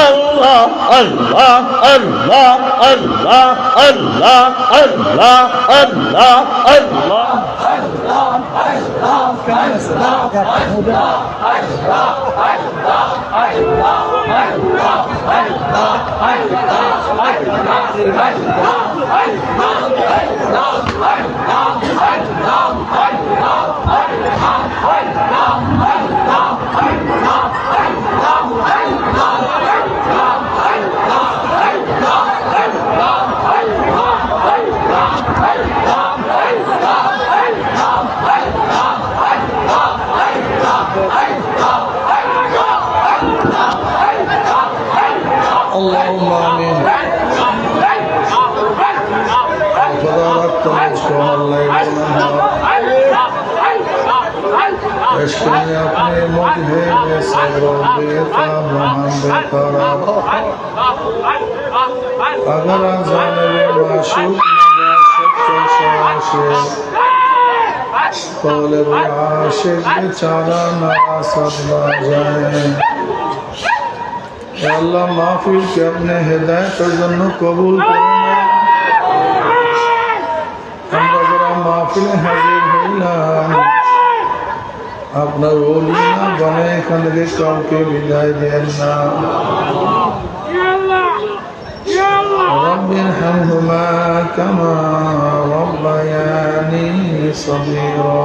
আল্লাহ আল্লাহ আল্লাহ আল্লাহ আল্লাহ আল্লাহ আল্লাহ আল্লাহ اللهم آمين تباركت مجكم الليل والنهار عشقني अपने मुझे बेसब्र बेताब हम बेकरार अगर जानबे माशूक قالب عاشق बेचारा ना सदमा जाए আল্লাহ মাহফিল কে আপনি হেদায়েতের জন্য কবুল করুন। আমরা যারা মাহফিলে হাজির হইলাম আপনার ওলি না বনে এখান থেকে কাউকে বিদায় দেন না। رب ارحمهما كما ربياني صغيرا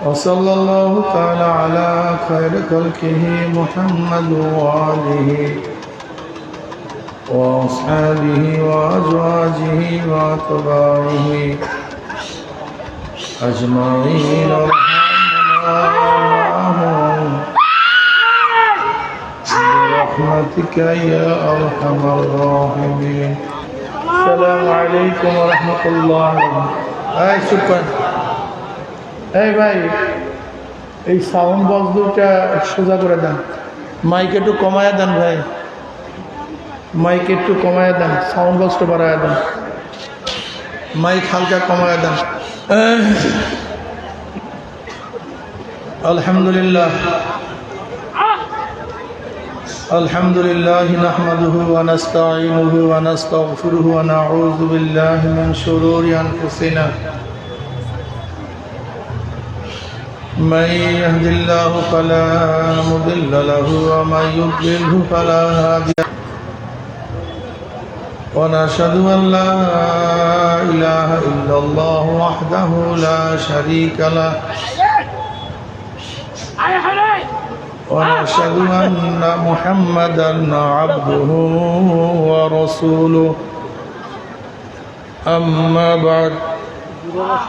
وصلى الله تعالى على خير خلقه محمد وآله وأصحابه وأزواجه وأتباعه أجمعين برحمتك يا أرحم الراحمين السلام عليكم ورحمة الله وبركاته شكرا এই ভাই এই সাউন্ড বক্স দুটা সোজা করে দেন, মাইক একটু কমায়া দেন ভাই, মাইক একটু কমায়া দেন, সাউন্ড বক্সটা বাড়ায়া দেন, মাইক হালকা কমায়া দেন। আলহামদুলিল্লাহ আলহামদুলিল্লাহ নাহমাদুহু ওয়া নাস্তাঈনুহু ওয়া নাস্তাগফিরুহু ওয়া নাউযু বিল্লাহি মিন শুরুরি আনফুসিনা من يهد الله فلا مضل له ومن يضلله فلا هادي له ونشهد أن لا إله إلا الله وحده لا شريك له ونشهد أن محمدا عبده ورسوله أما بعد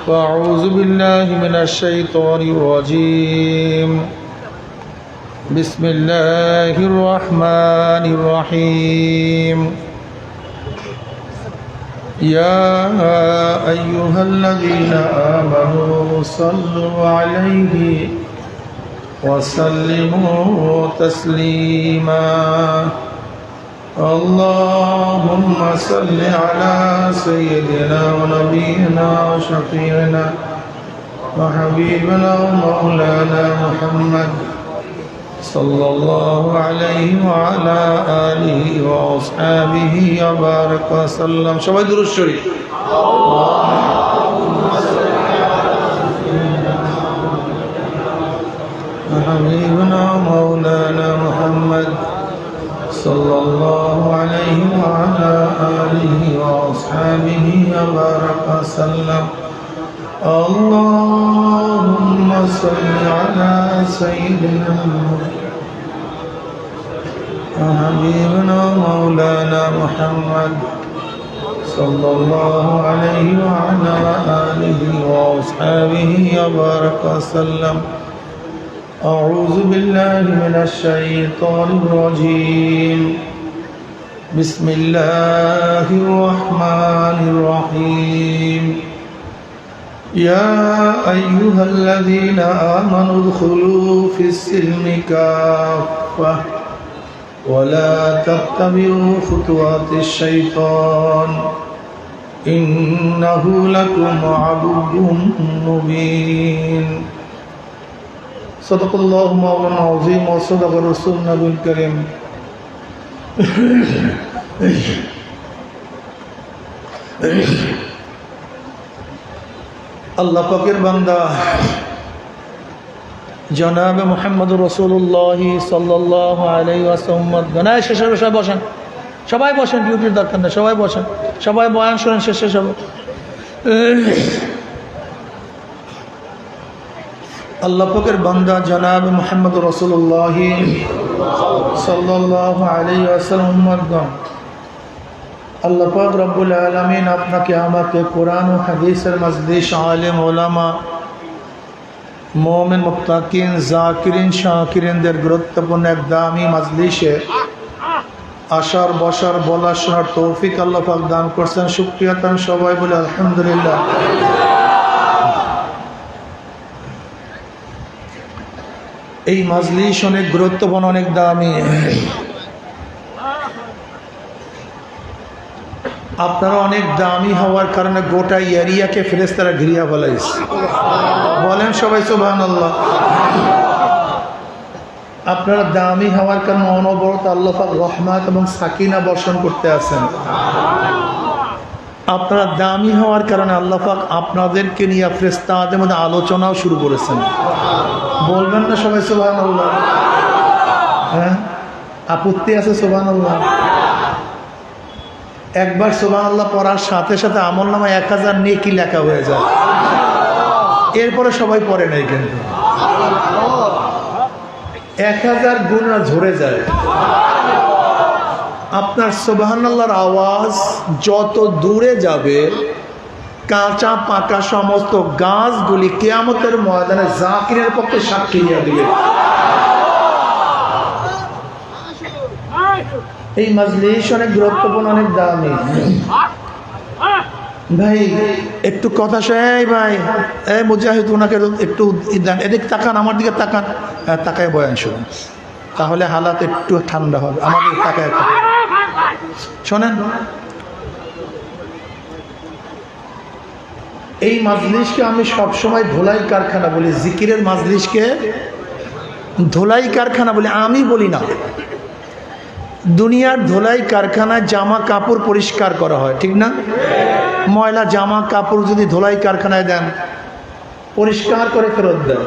فأعوذ بالله من الشيطان الرجيم بسم الله الرحمن الرحيم يا أيها الذين آمنوا صلوا عليه وسلموا تسليما اللهم صل على سيدنا ونبينا وشفيعنا وحبيبنا ومولانا محمد صلى الله عليه وعلى آله وأصحابه وبارك وسلم شباب درود الشريف حبيبنا ومولانا محمد صلى الله عليه وعلى آله وأصحابه وبارك وسلم اللهم صل على سيدنا وحبيبنا ومولانا محمد صلى الله عليه وعلى آله وأصحابه وبارك وسلم أعوذ بالله من الشيطان الرجيم بسم الله الرحمن الرحيم يا أيها الذين آمنوا ادخلوا في السلم كافة ولا تتبعوا خطوات الشيطان إنه لكم عدو مبين সাদাকাল্লাহু মাওলানা আযীম ওয়া সাদাকা রাসূলুন নবীল কারীম। আল্লাহ পাকের বান্দা জনাবে মুহাম্মদুর রাসূলুল্লাহ সাল্লাল্লাহু আলাইহি ওয়াসাল্লাম গনায় শেষে সবাই বসেন, সবাই বসেন, ডিউটির দরকার নেই, সবাই বসেন, সবাই বয়ান শুনেন শেষে সবাই। আল্লাহ পাকের বান্দা জনাবে মুহাম্মদুর রাসূলুল্লাহ সাল্লাল্লাহু আলাইহি ওয়াসাল্লাম, আল্লাহ পাক রব্বুল আলামিন আপনাকে আমাকে কোরআন ও হাদিসের মজলিস, আলেম ওলামা, মোমেন মুত্তাকিন, জাকিরিন, শাকিরিনদের গুরুত্বপূর্ণ এক দামি মজলিসে আসার, বসার, বলার, শোনার তৌফিক আল্লাহ পাক দান করছেন। শুকরিয়া তান সবাই বলে আলহামদুলিল্লাহ। এই মজলিস অনেক গুরুত্বপূর্ণ, অনেক দামি। আপনারা অনেক দামি হওয়ার কারণে গোটা এরিয়াকে ফেরেশতারা ঘিরিয়া ফেলাইছে। বলেন সবাই সুবহানাল্লাহ। আপনারা দামি হওয়ার কারণে অনবরত আল্লাহ পাক রহমত এবং সাকিনা বর্ষণ করতে আছেন। আপনারা দামি হওয়ার কারণে আল্লাহ পাক আপনাদেরকে নিয়ে ফেরেশতাদের মধ্যে আলোচনাও শুরু করেছেন। বলবেন না সবাই সুবহানাল্লাহ? হ্যাঁ, আপত্তি আছে সুবহানাল্লাহ? একবার সুবহানাল্লাহ পড়ার সাথে সাথে আমলনামায় 1000 নেকি লেখা হয়ে যায়। এরপরে সবাই পড়ে নাই, কিন্তু 1000 গুণা ঝরে যায়। আপনার সুবহানাল্লাহর আওয়াজ যত দূরে যাবে, কাঁচা পাকা সমস্ত গাছগুলি কিয়ামতের ময়দানে জাকিরের পক্ষে সাক্ষী দিয়ে দিবে। এই মজলিস অনেক গুরুত্বপূর্ণ, অনেক দামি। ভাই একটু কথা শোনাই ভাই, এই মুজাহিদ ওনাকে একটু এদিক তাকান, আমার দিকে তাকান, তাকায় বয়ান শুনুন, তাহলে হালাত একটু ঠান্ডা হবে। আমাদের তাকায় শোনেন। এই মাজলিসকে আমি সবসময় ধোলাই কারখানা বলি, জিকিরের মাজলিসকে ধোলাই কারখানা বলি, আমি বলি না। দুনিয়ার ধোলাই কারখানায় জামা কাপড় পরিষ্কার করা হয়, ঠিক না? ময়লা জামা কাপড় যদি ধোলাই কারখানায় দেন, পরিষ্কার করে ফেরত দেন।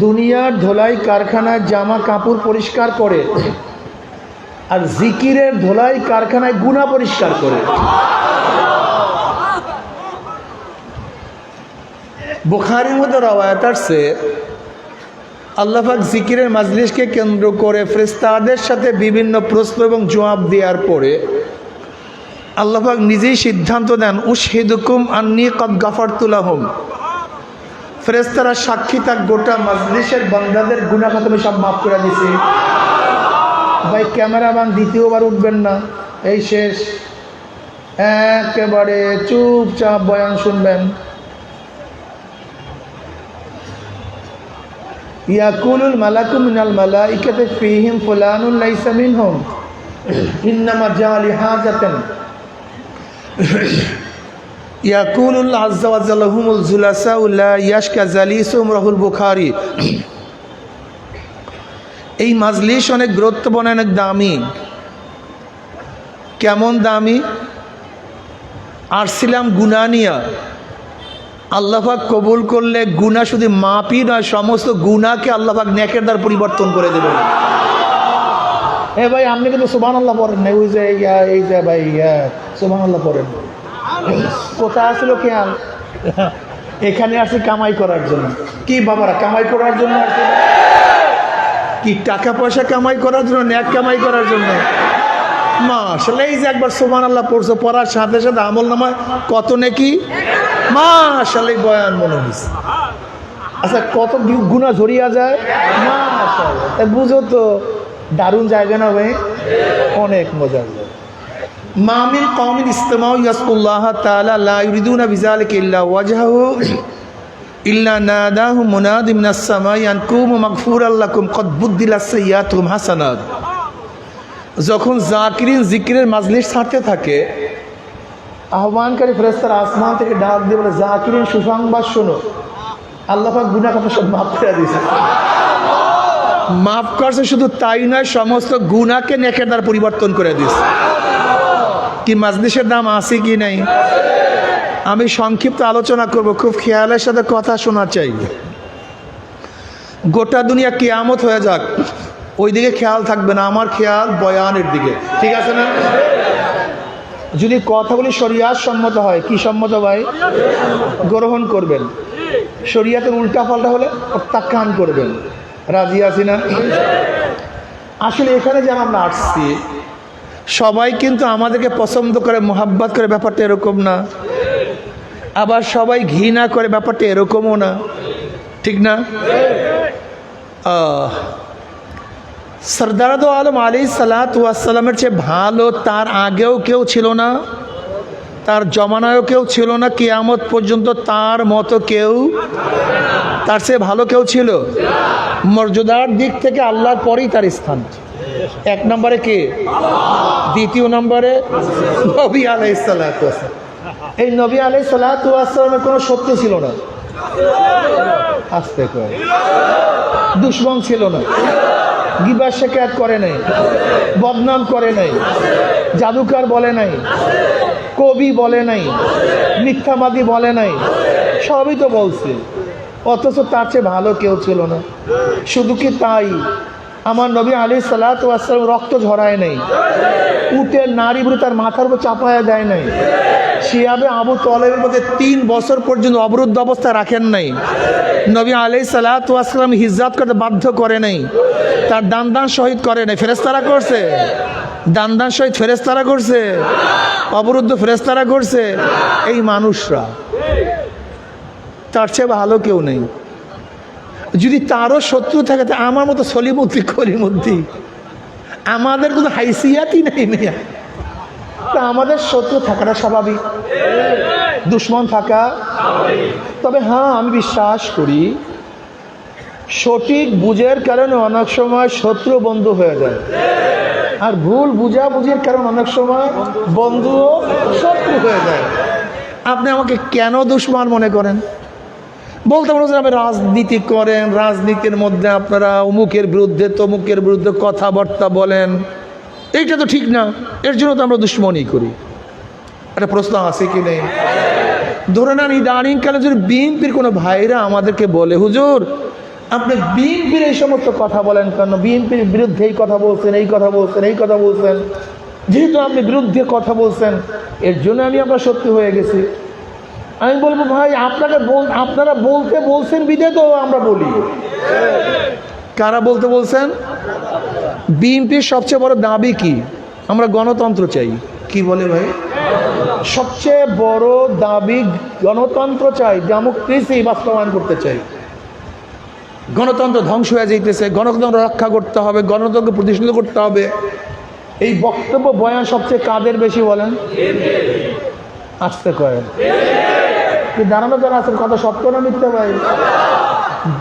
দুনিয়ার ধোলাই কারখানায় জামা কাপড় পরিষ্কার করে, আর জিকিরের ধোলাই কারখানায় গুনাহ পরিষ্কার করে। বুখারীর মধ্যে রওয়ায়াত আছে, আল্লাহ পাক জিকিরের মাজলিসকে কেন্দ্র করে ফেরেশতাদের সাথে বিভিন্ন প্রশ্ন এবং জবাব দেওয়ার পরে আল্লাহ পাক নিজেই সিদ্ধান্ত দেন, উশহিদুকুম আন্নী কদ গাফারতু লাহুম। ফেরেশতারা সাক্ষী থাক, গোটা মাজলিসের বান্দাদের গুনাহ খাতা সব মাফ করে দিয়েছি। ভাই ক্যামেরাম্যান দ্বিতীয়বার উঠবেন না, এই শেষ, একেবারে চুপচাপ বয়ান শুনবেন। ইয়াকুলুল মালাকু মিনাল মালাইকাতি ফীহিম ফুলানুন লাইসা মিনহুম ইন্নামা জাআ লিহাজাতান ইয়াকুলুল আযযা ওয়া জাল্লা হুমুল জুলাসা লা ইয়াশকা জালিসুম রাহুল বুখারী। এই মাজলিস অনেক গুরুত্বপূর্ণ, অনেক দামি। কেমন দামি? আসছিলাম গুনাহ নিয়া, আল্লাহ পাক কবুল করলে গুনাহ শুধু মাপই নয়, সমস্ত গুনাহকে আল্লাহ পাক নেকের দ্বারা পরিবর্তন করে দেবেন। এ ভাই আপনি কিন্তু সুবহানাল্লাহ পড়েন না, ওই যে এই যে ভাই সুবহানাল্লাহ পড়েন। কোথায় আসলো খেয়াল? এখানে আসি কামাই করার জন্য। কি বাবারা কামাই করার জন্য আসছে? কি টাকা পয়সা কামাই করার জন্য, নেক কামাই করার জন্য? মাশাআল্লাহ, এই যে একবার সুবহানাল্লাহ পড়ছো, পড়ার সাথে সাথে আমলনামায় কত নেকি! মাশাআল্লাহ, বয়ান মনে হয়েছে। আচ্ছা, কত গুনাহ ঝরিয়া যায়! মাশাআল্লাহ, তাই বুঝো তো, দারুণ জায়গা না ভাই, অনেক মজার জায়গা। মা মিন কওমিন ইসতামাউ ইয়াসকুল্লাহ তাআলা লা ইউরিদুনা বিযালিকা ইল্লা ওয়াজহাহু ইল্লা নাদাহু মুনাদি মিনাস সামাই আন কুমু মাগফুরাল লাকুম কদ বুদ্দিলাস সাইয়্যাতুহুম হাসানাত। যখন জাকিরিন জিকিরের মাজলিস ছাড়তে থাকে, আহ্বানকারী ফেরেশতারা আসমান থেকে ডাক দিয়ে বলে, জাকিরিন সুসংবাদ শোনো, আল্লাহ পাক গুনাহ কথা সব মাফ করে দিয়েছে। মাফ করছে শুধু তাই নয়, সমস্ত গুনাহকে নেকের দ্বারা পরিবর্তন করে দিয়েছে। কি মাজলিসের দাম আছে কি নাই? আমি সংক্ষিপ্ত আলোচনা করব, খুব খেয়ালের সাথে কথা শোনা চাই। গোটা দুনিয়া কিয়ামত হয়ে যাক, ওই দিকে খেয়াল থাকবে না, আমার খেয়াল বয়ানের দিকে, ঠিক আছে না? যদি কথাগুলি শরিয়াত সম্মত হয়, কি সম্মত ভাই? গ্রহণ করবেন। শরিয়াতের উল্টা পাল্টা হলে প্রত্যাখ্যান করবেন। রাজি আছি না? আসলে এখানে যেন আমরা আসছি, সবাই কিন্তু আমাদেরকে পছন্দ করে, মোহাব্বত করে, ব্যাপারটা এরকম না। আবার সবাই ঘৃণা করে, ব্যাপারটা এরকমও না, ঠিক না? সরদার দো আলম আলাইহিসসালাতু ওয়াসসালামের চেয়ে ভালো তার আগেও কেউ ছিল না, তার জমানায়ও কেউ ছিল না, কিয়ামত পর্যন্ত তার মতো কেউ, তার চেয়ে ভালো কেউ ছিল? মর্যাদার দিক থেকে আল্লাহর পরেই তার স্থান। এক নম্বরে কে? দ্বিতীয় নম্বরে নবী আলাইহিসসালাতু ওয়াসসালাম। এই নবী আলাইহিসসালাতু ওয়াসসালামের কোনো শত্রু ছিল না, আস্তে করে দুশমন ছিল না, গিবত শিকায়ত করে নাই, বদনাম করে নাই, জাদুকর বলে নাই, কবি বলে নাই, মিথ্যাবাদী বলে নাই, সবই তো বলছে। অথচ তার চেয়ে ভালো কেউ ছিল না। শুধু কি তাই, আমার নবী আলাইহিসসালাতু ওয়াসসালাম রক্ত ঝরায় নাই, উটের নারী বুড়ি তার মাথার উপর চাপায়া দেয় নাই, শিয়াবে আবু তালেবের মধ্যে 3 বছর পর্যন্ত অবরুদ্ধ অবস্থা রাখেন নাই, নবী আলাইহিসসালাতু ওয়াসসালাম হিজরত করতে বাধ্য করে নাই, তার দান শহীদ করে নাই। ফেরেশতারা করছে, দান শহীদ ফেরেশতারা করছে, অবরুদ্ধ ফেরেশতারা করছে। এই মানুষরা, তার চেয়ে ভালো কেউ নেই। যদি তারও শত্রু থাকে, তা আমার মতো সলিমুদ্দিন কলিমুদ্দিন, আমাদের কোনো হাইসিয়াতই নেই মেয়া। তা আমাদের শত্রু থাকাটা স্বাভাবিক, দুশ্মন থাকা। তবে হ্যাঁ, আমি বিশ্বাস করি সঠিক বুঝের কারণে অনেক সময় শত্রু বন্ধু হয়ে যায়, আর ভুল বুঝাবুঝির কারণে অনেক সময় বন্ধুও শত্রু হয়ে যায়। আপনি আমাকে কেন দুশ্মন মনে করেন? বলতে বলছেন আপনি রাজনীতি করেন, রাজনীতির মধ্যে আপনারা অমুকের বিরুদ্ধে তমুকের বিরুদ্ধে কথাবার্তা বলেন, এইটা তো ঠিক না, এর জন্য তো আমরা দুশ্মনী করি। একটা প্রশ্ন আছে কি নেই? ধরে নেন ইদানিংকালে যদি বিএনপির কোনো ভাইরা আমাদেরকে বলে, হুজুর আপনি বিএনপির এই সমস্ত কথা বলেন কেন, বিএনপির বিরুদ্ধে এই কথা বলছেন, এই কথা বলছেন, এই কথা বলছেন, যেহেতু আপনি বিরুদ্ধে কথা বলছেন এর জন্য আমি আপনার শত্রু হয়ে গেছি। আমি বলবো ভাই, আপনারা বলতে বলছেন বিধায় তো আমরা বলি। কারা বলতে বলছেন? বিএনপির সবচেয়ে বড় দাবি কি? আমরা গণতন্ত্র চাই। কি বলে ভাই? সবচেয়ে বড় দাবি গণতন্ত্র চাই, ডেমোক্রেসি বাস্তবায়ন করতে চাই। গণতন্ত্র ধ্বংস হয়ে যাইতেছে, গণতন্ত্র রক্ষা করতে হবে, গণতন্ত্র প্রতিষ্ঠিত করতে হবে। এই বক্তব্য বয়ান সবচেয়ে কাদের বেশি বলেন? আসতে করেন দাঁড়ানো যারা আছেন, কথা সত্য না মিথ্যা ভাই?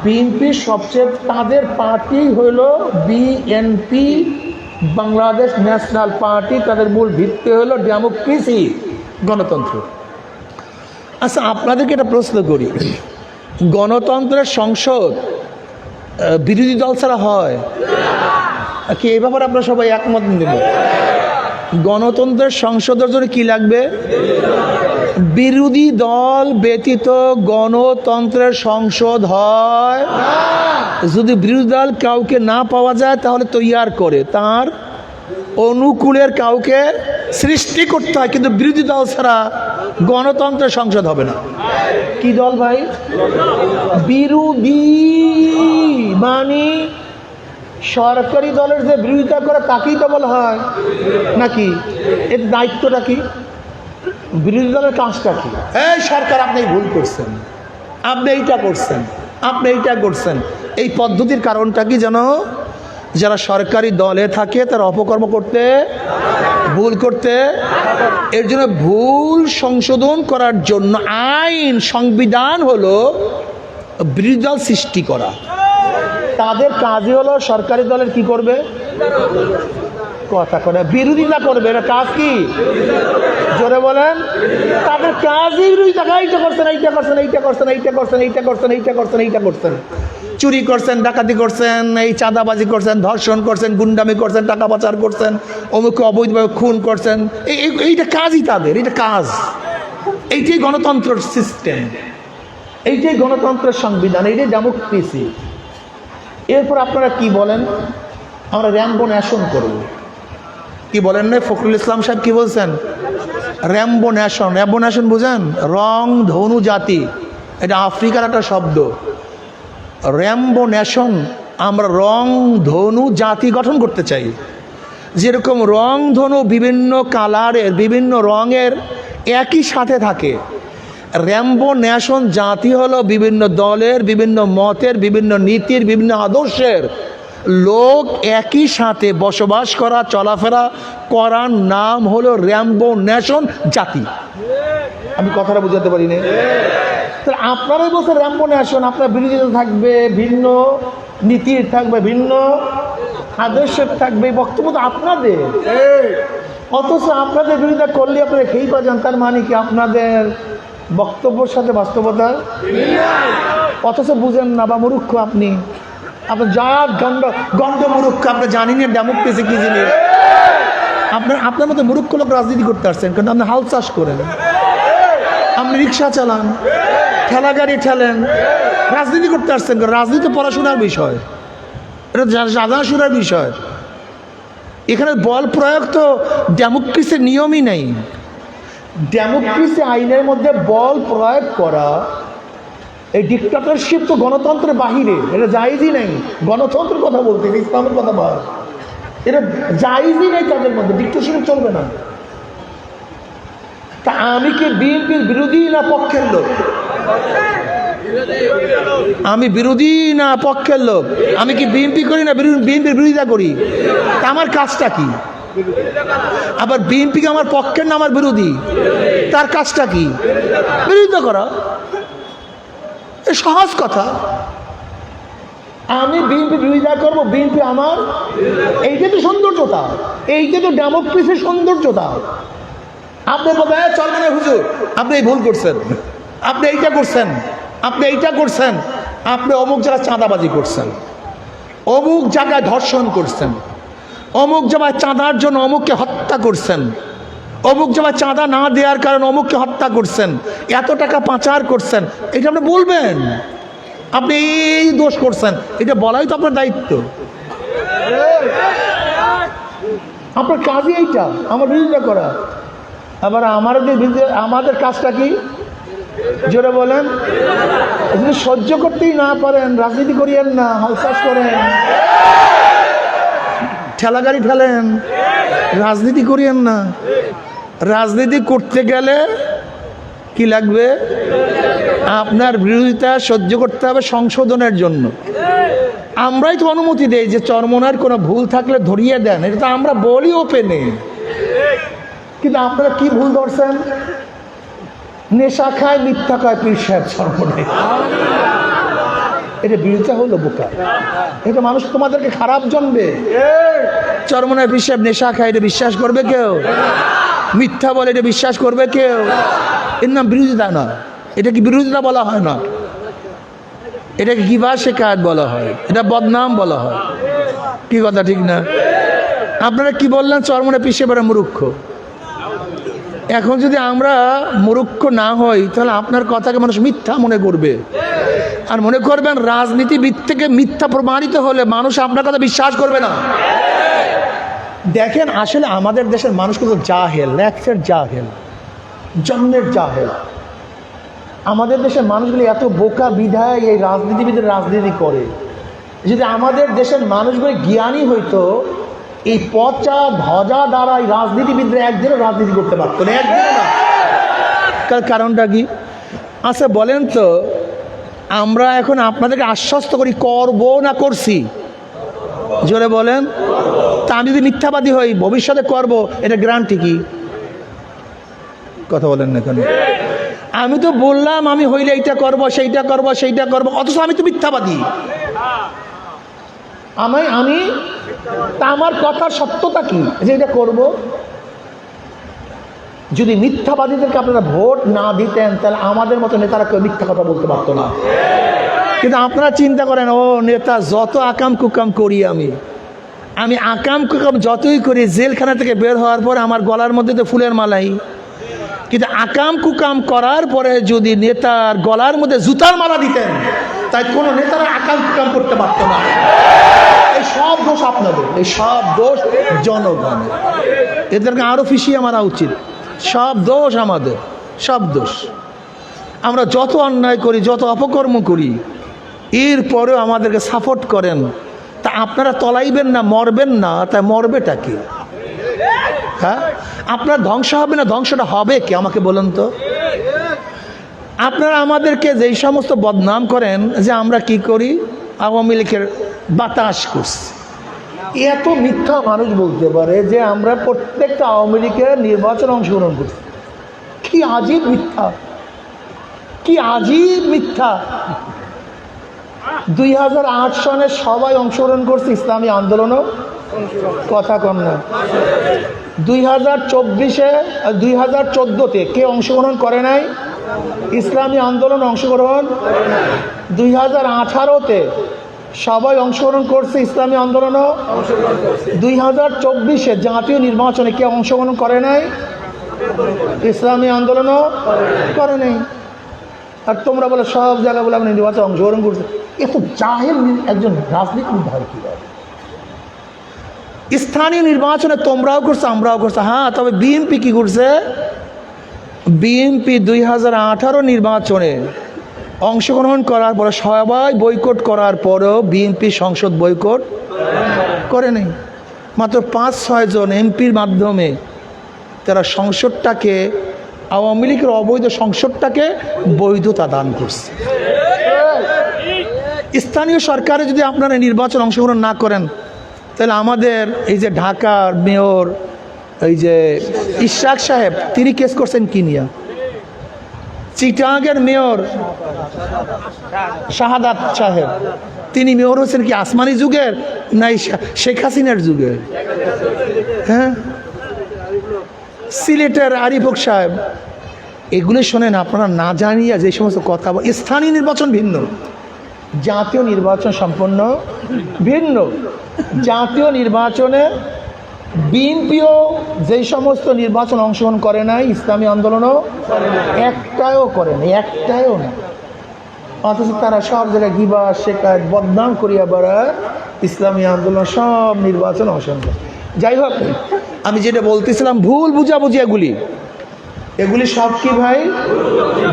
বিএনপি সবচেয়ে, তাদের পার্টি হইল বিএনপি, বাংলাদেশ ন্যাশনাল পার্টি। তাদের মূল ভিত্তি হলো ডেমোক্রেসি, গণতন্ত্র। আচ্ছা, আপনাদেরকে একটা প্রশ্ন করি, গণতন্ত্রের সংসদ বিরোধী দল ছাড়া হয় কি? এই ব্যাপারে আপনারা সবাই একমত নেব? গণতন্ত্রের সংসদের জন্য কি লাগবে? বিরোধী দল ব্যতীত গণতন্ত্রের সংসদ হয়। যদি বিরোধী দল কাউকে না পাওয়া যায়, তাহলে তৈয়ার করে তার অনুকূলের কাউকে সৃষ্টি করতে হয়, কিন্তু বিরোধী দল ছাড়া গণতন্ত্রের সংসদ হবে না। কি দল ভাই? বিরোধী, মানে সরকারি দলের যে বিরোধিতা করে তাকেই তো বলা হয় নাকি? এর দায়িত্বটা কি? বিরোধী দলের কাজটা কি? এই সরকার আপনি ভুল করছেন, আপনি এইটা করছেন, আপনি এইটা করছেন। এই পদ্ধতির কারণটা কি জানো? যারা সরকারি দলে থাকে তারা অপকর্ম করতে, ভুল করতে, এর জন্য ভুল সংশোধন করার জন্য আইন, সংবিধান হলো বিরোধী দল সৃষ্টি করা। তাদের কাজই হলো সরকারি দলের কি করবে? কথা করে বিরোধিতা করবে, এটা কাজ কি? জোরে বলেন। তাদের কাজই বিরোধিতা। এইটা করছেন, এইটা করছেন, এইটা করছেন, এইটা করছেন, এইটা করছেন, এইটা করছেন, এইটা করছেন, চুরি করছেন, ডাকাতি করছেন, এই চাঁদাবাজি করছেন, ধর্ষণ করছেন, গুন্ডামি করছেন, টাকা পাচার করছেন, অমুকে অবৈধভাবে খুন করছেন। এইটা কাজই তাদের, এটা কাজ। এইটাই গণতন্ত্রের সিস্টেম, এইটাই গণতন্ত্রের সংবিধান, এইটাই ডেমোক্রেসি। এরপর আপনারা কি বলেন? আমরা র্যাম্বো ন্যাশন করব। কি বলেন না ফখরুল ইসলাম সাহেব কি বলছেন? Rambo nation. র্যাম্বো ন্যাশন বুঝেন? রং ধনু জাতি, এটা আফ্রিকার একটা শব্দ। র্যাম্বো ন্যাশন, আমরা রং ধনু জাতি গঠন করতে চাই। যেরকম রং ধনু বিভিন্ন কালারের, বিভিন্ন রঙের একই সাথে থাকে, র্যাম্বো ন্যাশন জাতি হলো বিভিন্ন দলের, বিভিন্ন মতের, বিভিন্ন নীতির, বিভিন্ন আদর্শের লোক একই সাথে বসবাস করা, চলাফেরা করার নাম হলো র্যাম্বো ন্যাশন জাতি। আমি কথাটা বুঝাতে পারি না? তাহলে আপনারাই বলছেন র্যাম্বো ন্যাশন, আপনার বিরোধিতা থাকবে, ভিন্ন নীতির থাকবে, ভিন্ন আদর্শের থাকবে, বক্তব্য তো আপনাদের। অথচ আপনাদের বিরোধিতা করলে আপনারা খেই পাচ্ছেন, তার মানে কি আপনাদের বক্তব্যের সাথে বাস্তবতা? অথচ বুঝেন না বা মূর্খ আপনি। আপনার যা গন্ড মূর্খ, আপনি জানি না ডেমোক্রেসি কি জিনিস। আপনার মতো মূর্খ লোক রাজনীতি করতে আসছেন, কিন্তু আপনি হাল চাষ করেন, আপনি রিক্সা চালান, ঠেলা গাড়ি ঠেলেন, রাজনীতি করতে আসছেন। রাজনীতি পড়াশোনার বিষয়, এটা জানাশোনার বিষয়। এখানে বল প্রয়োগ তো ডেমোক্রেসির নিয়মই নেই। ডেমোক্রেসি আইনের মধ্যে বল প্রয়োগ করা, এই ডিক্টেটরশিপ তো গণতন্ত্রের বাহিরে, এটা জায়েজই নেই। গণতন্ত্রের কথা বলতে, ইসলামের কথা বল, এটা জায়েজই নেই তাদের মধ্যে, ডিক্টেটরশিপ চলবে না। তা আমি কি বিএনপির বিরোধী না পক্ষের লোক? আমি বিরোধী না পক্ষের লোক? আমি কি বিএনপি করি না বিএনপির বিরোধিতা করি? তা আমার কাজটা কি? আবার বিএনপিকে আমার পক্ষের না আমার বিরোধী? তার কাজটা কি? বিরোধিতা করা। এ সহজ কথা। আমি বিএনপি বিরোধিতা করবো, বিএনপি আমার, এইটা তো সৌন্দর্যতা, এইটা তো ডেমোক্রেসির সৌন্দর্যতা। আপনি বলবেন চলবে না হুজুর, আপনি এই ভুল করছেন, আপনি এইটা করছেন, আপনি এইটা করছেন, আপনি অমুক জায়গায় চাঁদাবাজি করছেন, অমুক জায়গায় ধর্ষণ করছেন, অমুক জায়গায় চাঁদার জন্য অমুককে হত্যা করছেন, অমুক জায়গায় চাঁদা না দেওয়ার কারণে অমুককে হত্যা করছেন, এত টাকা পাচার করছেন। এটা আপনি বলবেন, আপনি এই দোষ করছেন, এটা বলাই তো আপনার দায়িত্ব। আপনার কাজই এইটা, আমার বিরোধিতা করা। আবার আমাদের কাজটা কি? জোরে বলেন। যদি সহ্য করতেই না পারেন, রাজনীতি করিয়েন না, হালচাষ করেন, ঠেলা গাড়ি ঠেলেন, রাজনীতি করিয়েন না। রাজনীতি করতে গেলে কি লাগবে? আপনার বিরোধিতা সহ্য করতে হবে সংশোধনের জন্য। আমরাই তো অনুমতি দেই যে চরমনার কোনো ভুল থাকলে ধরিয়ে দেন, এটা তো আমরা বলি ওপেনে। কিন্তু আপনারা কি ভুল ধরছেন? নেশা খায়, মিথ্যা খায় পীর সাহেব চরমনে। এটা বিরোধিতা হলো বোকা। এটা মানুষ তোমাদেরকে খারাপ জানবে। চরমনায় পীর সাহেব নেশা খায়, এটা বিশ্বাস করবে কেউ? মিথ্যা বলে, এটা বিশ্বাস করবে কেউ? এর নাম বিরোধিতা না। এটা কি বিরোধিতা বলা হয় না? এটাকে গিবা শেখায়ত বলা হয়, এটা বদনাম বলা হয়। কি কথা ঠিক না? আপনারা কি বললেন? চরমনায় পীর সাহেবেরা মূর্খ। এখন যদি আমরা মূর্খ না হই, তাহলে আপনার কথাকে মানুষ মিথ্যা মনে করবে। আর মনে করবেন রাজনীতিবিদ থেকে মিথ্যা প্রমাণিত হলে মানুষ আপনার কথা বিশ্বাস করবে না। দেখেন, আসলে আমাদের দেশের মানুষ কিন্তু জাহেল, ন্যাক্সের জাহেল, জন্মের জাহেল। আমাদের দেশের মানুষগুলি এত বোকা বিধায় এই রাজনীতিবিদের রাজনীতি করে। যদি আমাদের দেশের মানুষগুলি জ্ঞানী হইতো, এই পচা ভজা দ্বারা এই রাজনীতিবিদরা একদিনও রাজনীতি করতে পারত না, একদিনও না। তার কারণটা কি? আচ্ছা বলেন তো, আমরা এখন আপনাদেরকে আশ্বস্ত করি করবো না করছি? জোরে বলেন। তা আমি যদি মিথ্যাবাদী হই, ভবিষ্যতে করব, এটা গ্যারান্টি কি? কথা বলেন না কেন? আমি তো বললাম আমি হইলে এইটা করব, সেইটা করব, সেইটা করব, অথচ আমি তো মিথ্যাবাদী। আমি তা আমার কথার সত্যতা কি যে এটা করব? যদি মিথ্যাবাদীদেরকে আপনারা ভোট না দিতেন তাহলে আমাদের মতো নেতারা কেউ মিথ্যা কথা বলতে পারতো না। কিন্তু আপনারা চিন্তা করেন, ও নেতা যত আকাম কুকাম করি আমি আকাম কুকাম যতই করি, জেলখানা থেকে বের হওয়ার পরে আমার গলার মধ্যে তো ফুলের মালাই, কিন্তু আকাম কুকাম করার পরে যদি নেতার গলার মধ্যে জুতার মালা দিতেন তাই কোনো নেতারা আকাম কুকাম করতে পারতো না। এই সব দোষ আপনাদের, এই সব দোষ জনগণের। এদেরকে আরো ফিসিয়ে মারা উচিত। সব দোষ আমাদের, সব দোষ। আমরা যত অন্যায় করি, যত অপকর্ম করি, এরপরেও আমাদেরকে সাপোর্ট করেন। তা আপনারা তলাইবেন না, মরবেন না, তাই মরবেটা কি? হ্যাঁ, আপনার ধ্বংস হবে না, ধ্বংসটা হবে কি আমাকে বলেন তো? আপনারা আমাদেরকে যেই সমস্ত বদনাম করেন যে আমরা কি করি, আওয়ামী লীগের বাতাস করছি, এত মিথ্যা মানুষ বলতে পারে যে আমরা প্রত্যেকটা আওয়ামী লীগের নির্বাচন অংশগ্রহণ করছি। কি আজীব মিথ্যা, কি আজীব মিথ্যা। 2008 সনে সবাই অংশগ্রহণ করছে ইসলামী আন্দোলনও, কথা কম না। 2024-এ 2014-তে কে অংশগ্রহণ করে নাই? ইসলামী আন্দোলন অংশগ্রহণ। 2018-তে সবাই অংশগ্রহণ করছে ইসলামী আন্দোলনও। 2024-এ জাতীয় নির্বাচনে কে অংশগ্রহণ করে নাই? ইসলামী আন্দোলনও করে নাই। আর তোমরা বলে সব জায়গায় বলে আপনি নির্বাচনে অংশগ্রহণ করছে। এত জাহেল একজন রাজনীতিবিদ হয় কীভাবে? স্থানীয় নির্বাচনে তোমরাও করছো, আমরাও করছো। হ্যাঁ, তবে বিএনপি কি করছে? বিএনপি 2018 নির্বাচনে অংশগ্রহণ করার পরে সবাই বয়কট করার পরেও বিএনপি সংসদ বয়কট করে নেই। মাত্র 5-6 জন এমপির মাধ্যমে তারা সংসদটাকে, আওয়ামী লীগের অবৈধ সংসদটাকে বৈধতা দান করছে। স্থানীয় সরকারে যদি আপনারা নির্বাচন অংশগ্রহণ না করেন তাহলে আমাদের এই যে ঢাকার মেয়র এই যে ইশাক সাহেব, তিনি কেস করছেন কি নিয়ে? চিটাগের মেয়র শাহাদাত সাহেব, তিনি মেয়র হচ্ছেন কি আসমানি যুগের নাই শেখ হাসিনার যুগের? হ্যাঁ, সিলেটের আরিফ হক সাহেব, এগুলি শোনেন আপনারা না জানিয়া যে সমস্ত কথা। স্থানীয় নির্বাচন ভিন্ন, জাতীয় নির্বাচন সম্পূর্ণ ভিন্ন। জাতীয় নির্বাচনে বিএনপিও যেই সমস্ত নির্বাচন অংশগ্রহণ করে নাই, ইসলামী আন্দোলনও একটাও করে নাই, একটাও না। অথচ তারা সব জায়গায় গিবা শেখায় বদনাম করিয়া বেড়ায় ইসলামী আন্দোলন সব নির্বাচন অংশগ্রহণ করে। যাই হোক, আমি যেটা বলতেছিলাম, ভুল বুঝাবুঝি এগুলি সব কি ভাই?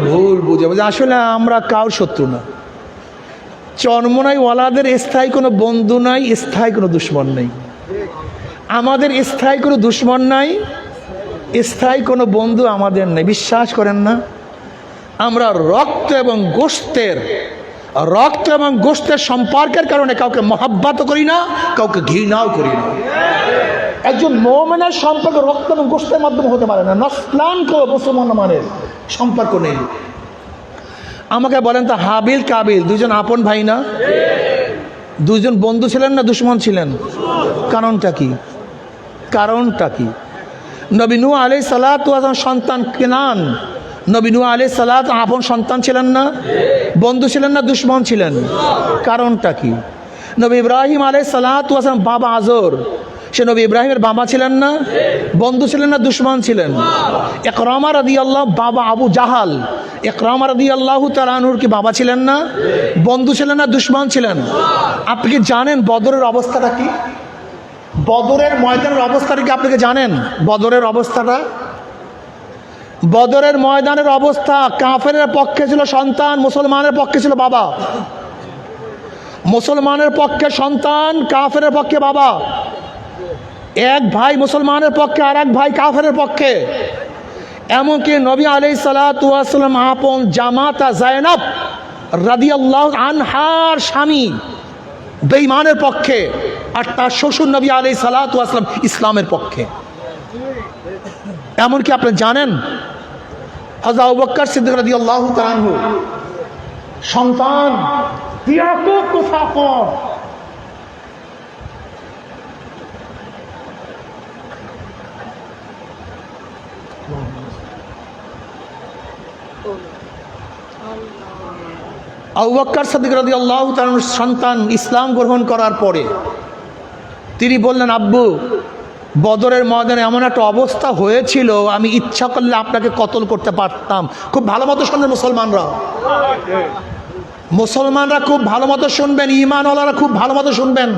ভুল বুঝাবুঝি। আসলে আমরা কার শত্রু না। চরমোনাই ওয়ালাদের স্থায়ী কোনো বন্ধু নাই, স্থায়ী কোনো দুশ্মন নেই। আমাদের স্থায়ী কোনো দুশ্মন নাই, স্থায়ী কোনো বন্ধু আমাদের নেই। বিশ্বাস করেন না? আমরা রক্ত এবং গোশতের সম্পর্কের কারণে কাউকে মহাব্বত করি না, কাউকে ঘৃণাও করি না। একজন মুমিনের সম্পর্ক রক্ত এবং গোশতের মাধ্যমে হতে পারে না। নসলান কেউ মুসলমানের সম্পর্ক নেই। আমাকে বলেন তো, হাবিল কাবিল দুজন আপন ভাই না? দুজন বন্ধু ছিলেন না দুশ্মন ছিলেন? কারণটা কি? নবী নূহ আলাইহিস সালাতু ওয়াস সালাম সন্তান কেনান, নবী নূহ আলাইহিস সালাত আপন সন্তান ছিলেন না? বন্ধু ছিলেন না দুশ্মন ছিলেন? কারণটা কি? নবী ইব্রাহিম আলাইহিস সালাতু ওয়াস সালাম বাবা আজর, সে নবী ইব্রাহিমের বাবা ছিলেন না? বন্ধু ছিলেন না দুশ্মন ছিলেন? ইকরামা রাদিয়াল্লাহু বাবা আবু জাহাল, ইকরামা রাদিয়াল্লাহু তাআলা আনহুর কি বাবা ছিলেন না? বন্ধু ছিলেন না দুশ্মন ছিলেন? আপনি কি জানেন বদরের অবস্থাটা কি? বদরের ময়দানের অবস্থাটা কি আপনি কি জানেন? বদরের ময়দানের অবস্থা, কাফেরের পক্ষে ছিল সন্তান, মুসলমানের পক্ষে ছিল বাবা। মুসলমানের পক্ষে সন্তান, কাফেরের পক্ষে বাবা। এক ভাই মুসলমানের পক্ষে আর এক ভাই কাফেরের পক্ষে। এমনকি নবী আলাইহিস সালাতু ওয়াস সালাম আপন জামাতা যায়েনব রাদিয়াল্লাহু আনহার স্বামী বেঈমানের পক্ষে, আর তার শ্বশুর নবী আলাইহিস সালাতু ওয়াস সালাম ইসলামের পক্ষে। এমনকি আপনি জানেন হযরত আবু বকর সিদ্দিক রাদিয়াল্লাহু তাআলা আনহু সন্তান ব্যাপক কুফার, আবু বকর সিদ্দিক রাদিয়াল্লাহু তাআলার সন্তান ইসলাম গ্রহণ করার পরে তিনি বললেন, আব্বু, বদরের ময়দানে এমন একটা অবস্থা হয়েছিল, আমি ইচ্ছা করলে আপনাকে কতল করতে পারতাম। খুব ভালো মতো শুনবেন মুসলমানরা খুব ভালো মতো শুনবেন, ঈমানওয়ালারা খুব ভালো মতো শুনবেন।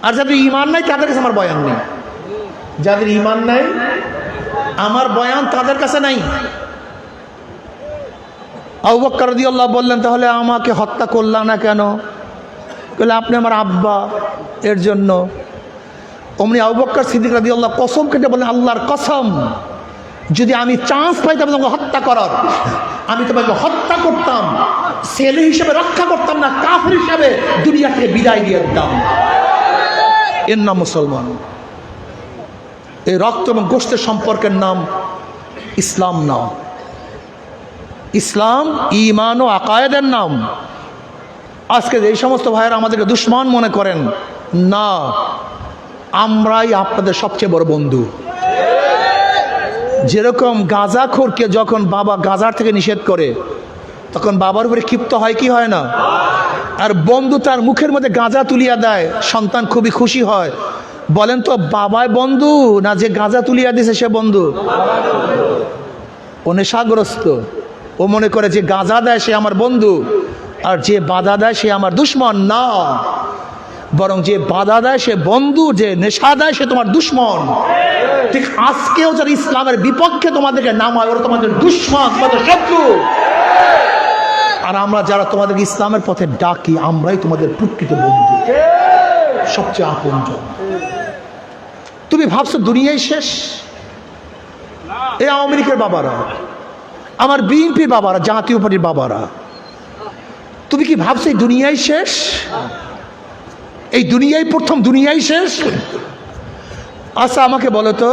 আর যাদের ঈমান নাই তাদের কাছে আমার বয়ান নেই, যাদের ঈমান নাই আমার বয়ান তাদের কাছে নাই। আবু বকর রাদিয়াল্লাহু বললেন, তাহলে আমাকে হত্যা করলাম না কেন? বলে, আপনি আমার আব্বা, এর জন্য। অমনি আবু বকর সিদ্দিক রাদিয়াল্লাহু কসম কেটে বললেন, আল্লাহর কসম, যদি আমি চান্স পাইতাম তোমাকে হত্যা করার, আমি তোমাকে হত্যা করতাম, ছেলে হিসেবে রক্ষা করতাম না, কাফের হিসেবে দুনিয়া থেকে বিদায় দিয়ে দিতাম। এর নাম মুসলমান। এই রক্ত এবং গোশতের সম্পর্কের নাম ইসলাম নাম। ইসলাম ঈমান ও আকায়েদের নাম। আজকে এই সমস্ত ভাইয়েরা আমাদেরকে দুশমন মনে করেন, না, আমরাই আপনাদের সবচেয়ে বড় বন্ধু। যেরকম গাঁজাখোরকে যখন বাবা গাঁজার থেকে নিষেধ করে তখন বাবার উপরে ক্ষিপ্ত হয় কি হয় না? আর বন্ধু তার মুখের মধ্যে গাঁজা তুলিয়া দেয়, সন্তান খুবই খুশি হয়। বলেন তো, বাবাই বন্ধু না যে গাঁজা তুলিয়া দিছে সে বন্ধু? ও নেশাগ্রস্ত, ও মনে করে যে গাঁজা দেয় সে আমার বন্ধু, আর যে বাধা দেয় সে আমার দুশ্মন। না, বরং যে বাধা দেয় সে বন্ধু, যে নেশা দেয় সে তোমার দুশ্মন। ঠিক আজকেও যারা ইসলামের বিপক্ষে তোমাদেরকে নামায়, ওরা তোমাদের দুশ্মন, তোমাদের শত্রু। আর আমরা যারা তোমাদেরকে ইসলামের পথে ডাকি, আমরাই তোমাদের প্রকৃত বন্ধু, সবচেয়ে আপনজন। তুমি ভাবছো দুনিয়াই শেষ? এই আওয়ামী লীগের বাবারা, আমার বিএনপির বাবারা, জাতীয় পার্টির বাবারা, তুমি কি ভাবছো এই দুনিয়াই শেষ? এই দুনিয়াই প্রথম, দুনিয়াই শেষ? আচ্ছা, আমাকে বলো তো,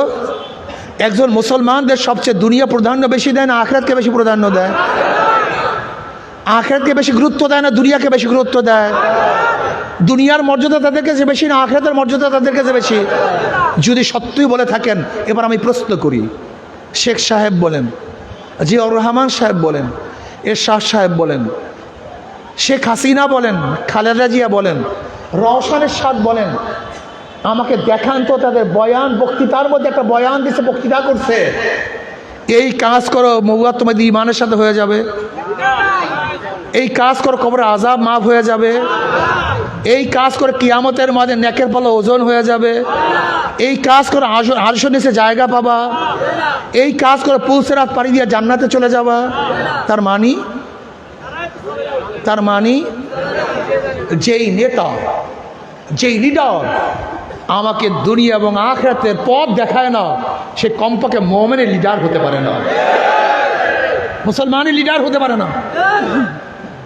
একজন মুসলমানদের সবচেয়ে দুনিয়া প্রাধান্য বেশি দেয় না আখিরাতকে বেশি প্রাধান্য দেয়? আখিরাতকে বেশি গুরুত্ব দেয় না দুনিয়াকে বেশি গুরুত্ব দেয়? দুনিয়ার মর্যাদা তাদের কাছে বেশি না আখিরাতের মর্যাদা তাদের কাছে বেশি? যদি সত্যই বলে থাকেন, এবার আমি প্রশ্ন করি, শেখ সাহেব বলেন, জিয়াউর রহমান সাহেব বলেন, এরশাদ সাহেব বলেন, শেখ হাসিনা বলেন, খালেদা জিয়া বলেন, রওশন এরশাদ বলেন, আমাকে দেখান তো তাদের বয়ান, বক্তৃতার মধ্যে একটা বয়ান দিছে, বক্তৃতা করছে, এই কাজ করো মৌয়া তোমাদের ইমানের সাথে হয়ে যাবে, এই কাজ করো কবরে আযাব মাফ হয়ে যাবে, এই কাজ করে কিয়ামতের মাঝে নেকের পাল্লা ওজন হয়ে যাবে, এই কাজ করে আরশের নিচে জায়গা পাবা, এই কাজ করে পুলসিরাত পাড়ি দিয়ে জান্নাতে চলে যাবা। তার মানি যেই নেতা, যেই লিডার আমাকে দুনিয়া এবং আখিরাতের পথ দেখায় না, সে কমপক্ষে মুমিনের লিডার হতে পারে না, মুসলমানের লিডার হতে পারে না।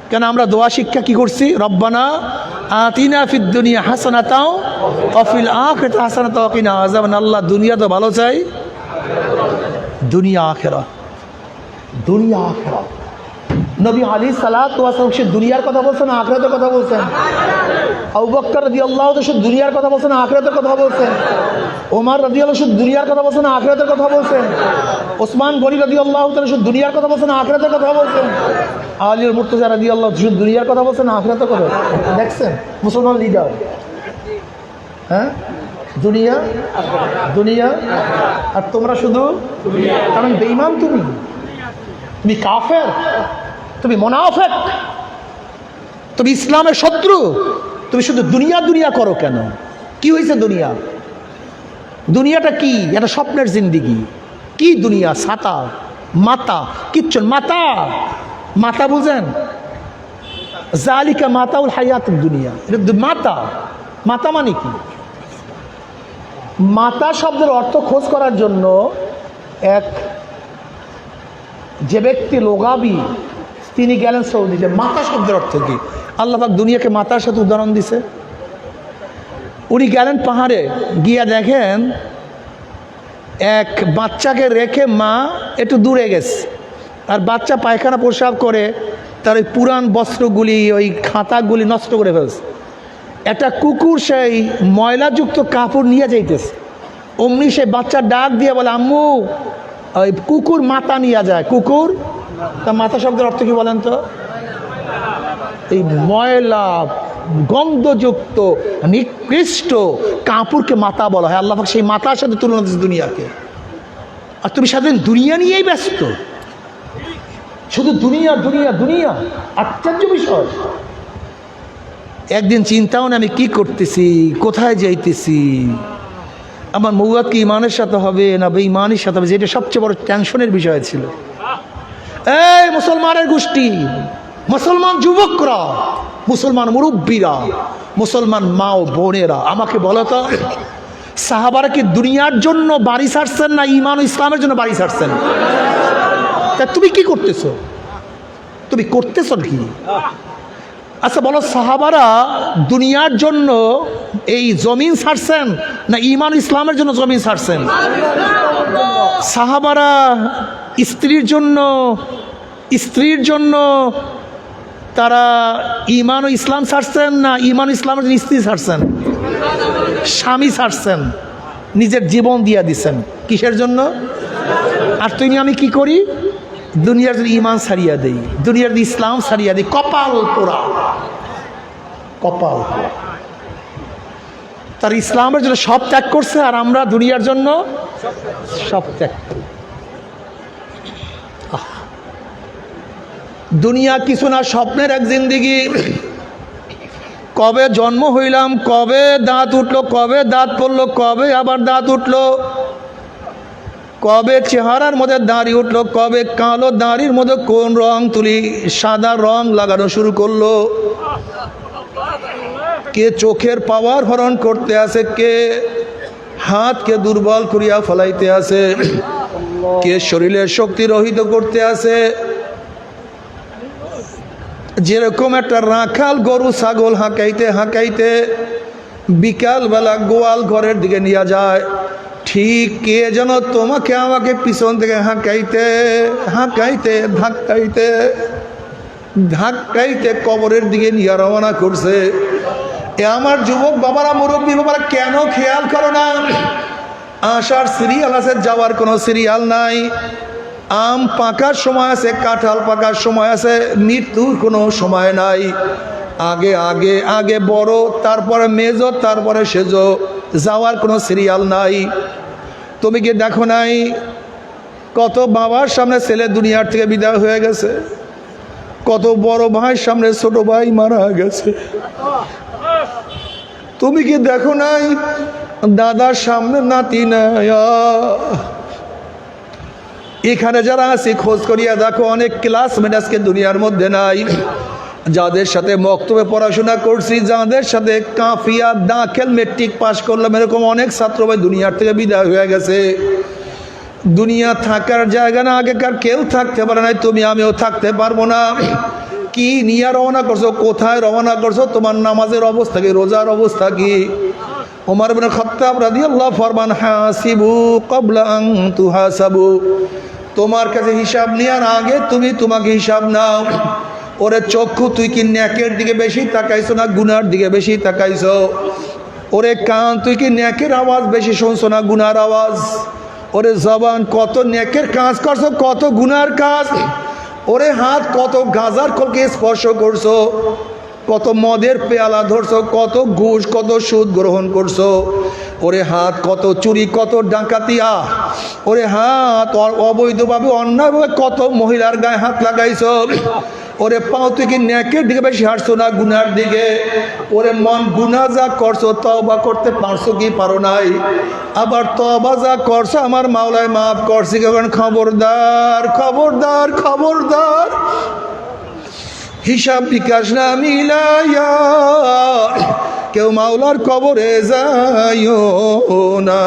কেন আমরা দোয়া শিক্ষা কি করছি? রব্বানা আতিনা ফিদ দুনিয়া হাসানাতাও ওয়া ফিল আখিরাতি হাসানাতাও ওয়া কিনা আযাবান। আল্লাহ, দুনিয়া তো ভালো চাই, দুনিয়া আখিরাত, দুনিয়া আখিরাত। নবী আলাইহিস সালাতু ওয়াস সালাম সে দুনিয়ার কথা বলছেন, আখিরাতের কথা বলছেন। আবু বকর রাদিয়াল্লাহু তাআলা শুধু দুনিয়ার কথা বলছেন, আখিরাতের কথা বলছেন। ওমর রাদিয়াল্লাহু শুধু দুনিয়ার কথা বলছেন, আখিরাতের কথা বলছেন। ওসমান গনি রাদিয়াল্লাহু তাআলা শুধু দুনিয়ার কথা বলছেন, আখিরাতের কথা বলছেন। আলী মুর্তজা রাদিয়াল্লাহু শুধু দুনিয়ার কথা বলছেন, আখিরাতের কথা। দেখছেন মুসলমান লিডার, হ্যাঁ, দুনিয়া দুনিয়া, আর তোমরা শুধু কারণ বেঈমান, তুমি কাফের, তুমি মুনাফিক, তুমি ইসলামের শত্রু, তুমি শুধু দুনিয়া দুনিয়া করো কেন? কি হয়েছে দুনিয়া? দুনিয়াটা কি? এটা স্বপ্নের জিন্দিগি। কি দুনিয়া? ছাতা, মাতা, কিচ্ছু মাতা, মাতা বুঝেন? জালিকা মাতাউল হায়াতুদ দুনিয়া। এটা মাতা, মাতা মানে কি? মাতা শব্দের অর্থ খোঁজ করার জন্য এক যে ব্যক্তি লোগাবি, তিনি গেলেন সৌদিতে। মাতা শব্দের অর্থ কি? আল্লাহ পাক দুনিয়াকে মাতার সাথে উদাহরণ দিছে। উনি গেলেন পাহাড়ে, গিয়া দেখেন এক বাচ্চাকে রেখে মা একটু দূরে গেছে, আর বাচ্চা পায়খানা প্রসাব করে তার ওই পুরান বস্ত্রগুলি, ওই খাতাগুলি নষ্ট করে ফেলছে। একটা কুকুর সেই ময়লাযুক্ত কাপড় নিয়ে যাইতেছে। অমনি সে বাচ্চা ডাক দিয়ে বলে, আম্মু ওই কুকুর মাথা নিয়ে যায়, কুকুর তা মাথা শব্দের অর্থ কি বলেন তো? এই ময়লা গন্ধযুক্ত নিকৃষ্ট কাপুরকে মাথা বলা হয়। আল্লাহ পাক সেই মাথার সাথে তুলনা দিচ্ছে দুনিয়াকে। আর তুমি সারাদিন দুনিয়া নিয়েই ব্যস্ত, শুধু দুনিয়া দুনিয়া দুনিয়া। আশ্চর্য বিষয়, একদিন চিন্তাও না আমি কি করতেছি, কোথায় যাইতেছি, আমার মৌয়াদ কি ইমানের সাথে হবে না বেঈমানের সাথে হবে, যেটা সবচেয়ে বড় টেনশনের বিষয় ছিল। এই মুসলমানের গোষ্ঠী, মুসলমান যুবকরা, মুসলমান মুরব্বীরা, মুসলমান মা ও বোনেরা, আমাকে বলো তো, সাহাবারা কি দুনিয়ার জন্য বাড়ি ছাড়ছেন না ঈমান ও ইসলামের জন্য বাড়ি ছাড়ছেন? তা তুমি কি করতেছো? তুমি করতেছো কি? আচ্ছা বলো, সাহাবারা দুনিয়ার জন্য এই জমিন ছাড়ছেন না ঈমান ও ইসলামের জন্য জমিন ছাড়ছেন? সাহাবারা স্ত্রীর জন্য তারা ঈমান ও ইসলাম ছাড়ছেন না ঈমান ও ইসলামের জন্য স্ত্রী ছাড়ছেন? স্বামী ছাড়ছেন, নিজের জীবন দিয়া দিছেন, কিসের জন্য? আর তুমি আমি কি করি? দুনিয়ার জন্য ঈমান ছাড়িয়া দেই, দুনিয়ার জন্য ইসলাম ছাড়িয়া দেই। কপাল পোড়া, কপাল পোড়া। তার ইসলামের জন্য সব ত্যাগ করছে, আর আমরা দুনিয়ার জন্য সব ত্যাগ করি। দুনিয়া কিছু না, স্বপ্নের এক জিন্দিগি। কবে জন্ম হইলাম, কবে দাঁত উঠলো, কবে দাঁত পড়লো, কবে আবার দাঁত উঠলো, কবে চেহারার মধ্যে দাড়ি উঠলো, কবে কালো দাড়ির মধ্যে কোন রং তুলি সাদা রং লাগানো শুরু করলো, কে চোখের পাওয়ার হরণ করতে আছে, কে হাতকে দুর্বল করিয়া ফলাইতে আছে, কে শরীরের শক্তি রহিত করতে আছে। যেরকম একটা রাখাল গরু ছাগল হাঁকাইতে হাঁকাইতে বিকালবেলা গোয়াল ঘরের দিকে নিয়ে যায়, ঠিক কে যেন তোমাকে আমাকে পিছন থেকে হাঁকাইতে হাঁকাইতে ধাক্কাইতে ধাক্কাইতে কবরের দিকে নিয়ে রওনা করছে। এ আমার যুবক বাবারা, মুরব্বী বাবারা, কেন খেয়াল করো না? আসার সিরিয়াল আছে, যাওয়ার কোনো সিরিয়াল নাই। আম পাকার সময় আছে, কাঁঠাল পাকার সময় আছে, মৃত্যুর কোনো সময় নাই। আগে আগে আগে বড়, তারপরে মেজো, তারপরে সেজো, যাওয়ার কোনো সিরিয়াল নাই। তুমি কি দেখো নাই কত বাবার সামনে ছেলে দুনিয়ার থেকে বিদায় হয়ে গেছে, কত বড় ভাইয়ের সামনে ছোট ভাই মারা গেছে? তুমি কি দেখো নাই দাদার সামনে নাতি নাই? এখানে যারা আছে খোঁজ করিয়া দেখো, অনেক ক্লাসমেট আজকে দুনিয়ার মধ্যে নাই। যাদের সাথে মক্তবে পড়াশোনা করছি, যাদের সাথে কাফিয়া দাখিল মেট্রিক পাস করলাম, এরকম অনেক ছাত্র ভাই দুনিয়ার থেকে বিদায় হয়ে গেছে। দুনিয়া থাকার জায়গা না, আগেকার কেউ থাকতে পারে নাই, তুমি আমিও থাকতে পারবো না। কি নিয়ে রওনা করছো, কোথায় রওনা করছো? তোমার নামাজের অবস্থা কি, রোজার অবস্থা কি? ওমর ইবনে খাত্তাব রাদিয়াল্লাহু ফরমান, হাসিবু ক্বাবলা আন তুহাসাবু। তোমার কাছে হিসাব নেওয়ার আগে তুমি তোমাকে হিসাব নাও। ওরে চক্ষু, তুই কি নেকের দিকে বেশি তাকাইছো না গুনার দিকে বেশি তাকাইছো? ওরে কান, তুই কি নেকের আওয়াজ বেশি শুনছো না গুনার আওয়াজ? ওরে জবান, কত নেকের কাজ করছো, কত গুনার কাজ? ওরে হাত, কত গাজার কলকে স্পর্শ করছো, কত মদের পেয়ালা ধরছো, কত ঘুষ কত সুদ গ্রহণ করছো? ওরে হাত, কত চুরি কত ডাকাতিয়া? ওরে হাত, অবৈধভাবে অন্যায়ভাবে কত মহিলার গায়ে হাত লাগাইছো? ওরে পাও, তুই কি নেকের দিকে বেশি হাঁটছো না গুনার দিকে? ওরে মন, গুনাহ যা করছো তওবা করতে পারছো কি পারো নাই? আবার তওবা যা করছো আমার মাওলায় মাফ করছি। কারণ খবরদার খবরদার খবরদার, হিসাব বিকাশ না মিলাইয়া কেউ মাওলার কবরে যাইও না।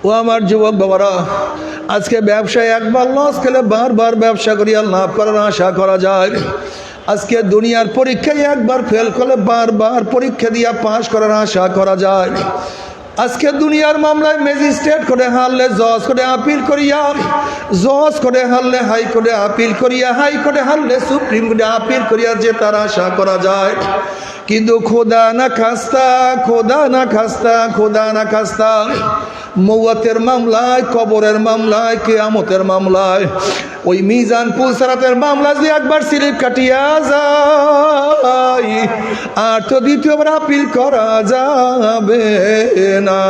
ও আমার যুবক বাবারা, আজকে ব্যবসায় একবার লস খেলে বারবার ব্যবসা করিয়া লাভ করার আশা করা যায়। আজকে দুনিয়ার পরীক্ষায় একবার ফেল করলে বারবার পরীক্ষা দিয়া পাশ করার আশা করা যায়। আজকে দুনিয়ার মামলায় ম্যাজিস্ট্রেট করে হারলে জজ করে আপিল করিয়া, জজ করে হারলে হাইকোর্টে আপিল করিয়া, হাইকোর্টে হারলে সুপ্রিম কোর্টে আপিল করিয়া যে তার আশা করা যায়। কিন্তু খোদা না খাস্তা মৌয়াতের মামলায়, কবরের মামলায়, কিয়ামতের মামলায়, ওই মিজান পুলসারাতের মামলা যদি একবার সিলিপ কাটিয়া যায় আর তো দ্বিতীয়বার আপিল করা যাবে না।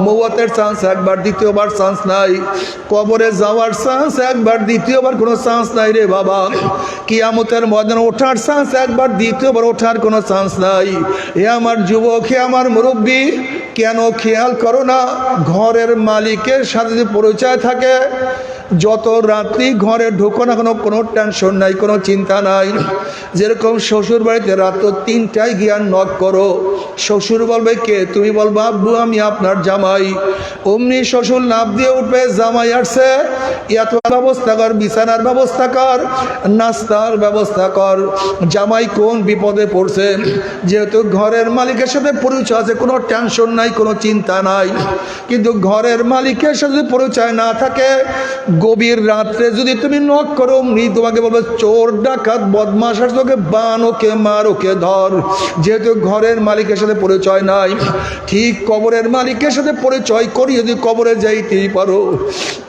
মৌয়াতের চান্স একবার, দ্বিতীয়বার চান্স নাই। কবরে যাওয়ার চান্স একবার, দ্বিতীয়বার কোনো চান্স নাই রে বাবা। কিয়ামতের ময়দানে ওঠার চান্স একবার, দ্বিতীয়বার ওঠার কোনো চান্স নাই। হে আমার যুবক, হে আমার মুরব্বী, কেন খেয়াল করো না ঘরের মালিকের সাথে যদি পরিচয় থাকে, যত রাত্রি ঘরে ঢোকো না কোনো টেনশন নাই, কোনো চিন্তা নাই। যেরকম শ্বশুর বাড়িতে রাত 3টায় গিয়া নক করো, শ্বশুর বলবে কে? তুমি বলবো আব্বু আমি আপনার জামাই। অমনি শ্বশুর লাভ দিয়ে উঠবে, জামাই আসছে, এত ব্যবস্থা কর, বিছানার ব্যবস্থা কর, নাস্তার ব্যবস্থা কর। জামাই কোন বিপদে পড়ছে, যেহেতু ঘরের মালিকের সাথে পরিচয় আছে, কোনো টেনশন নাই, কোনো চিন্তা নাই। কিন্তু ঘরের মালিকের সাথে পরিচয় না থাকে, গভীর রাত্রে যদি তুমি নক করো, অমনি তোমাকে বলবে চোর ডাকাত বদমাশ আর তোকে বান, ওকে মার, ওকে ধর। যেহেতু ঘরের মালিকের সাথে পরিচয় নাই, ঠিক কবরের মালিকের সাথে পরিচয় করি যদি কবরে যাইতেই পারো,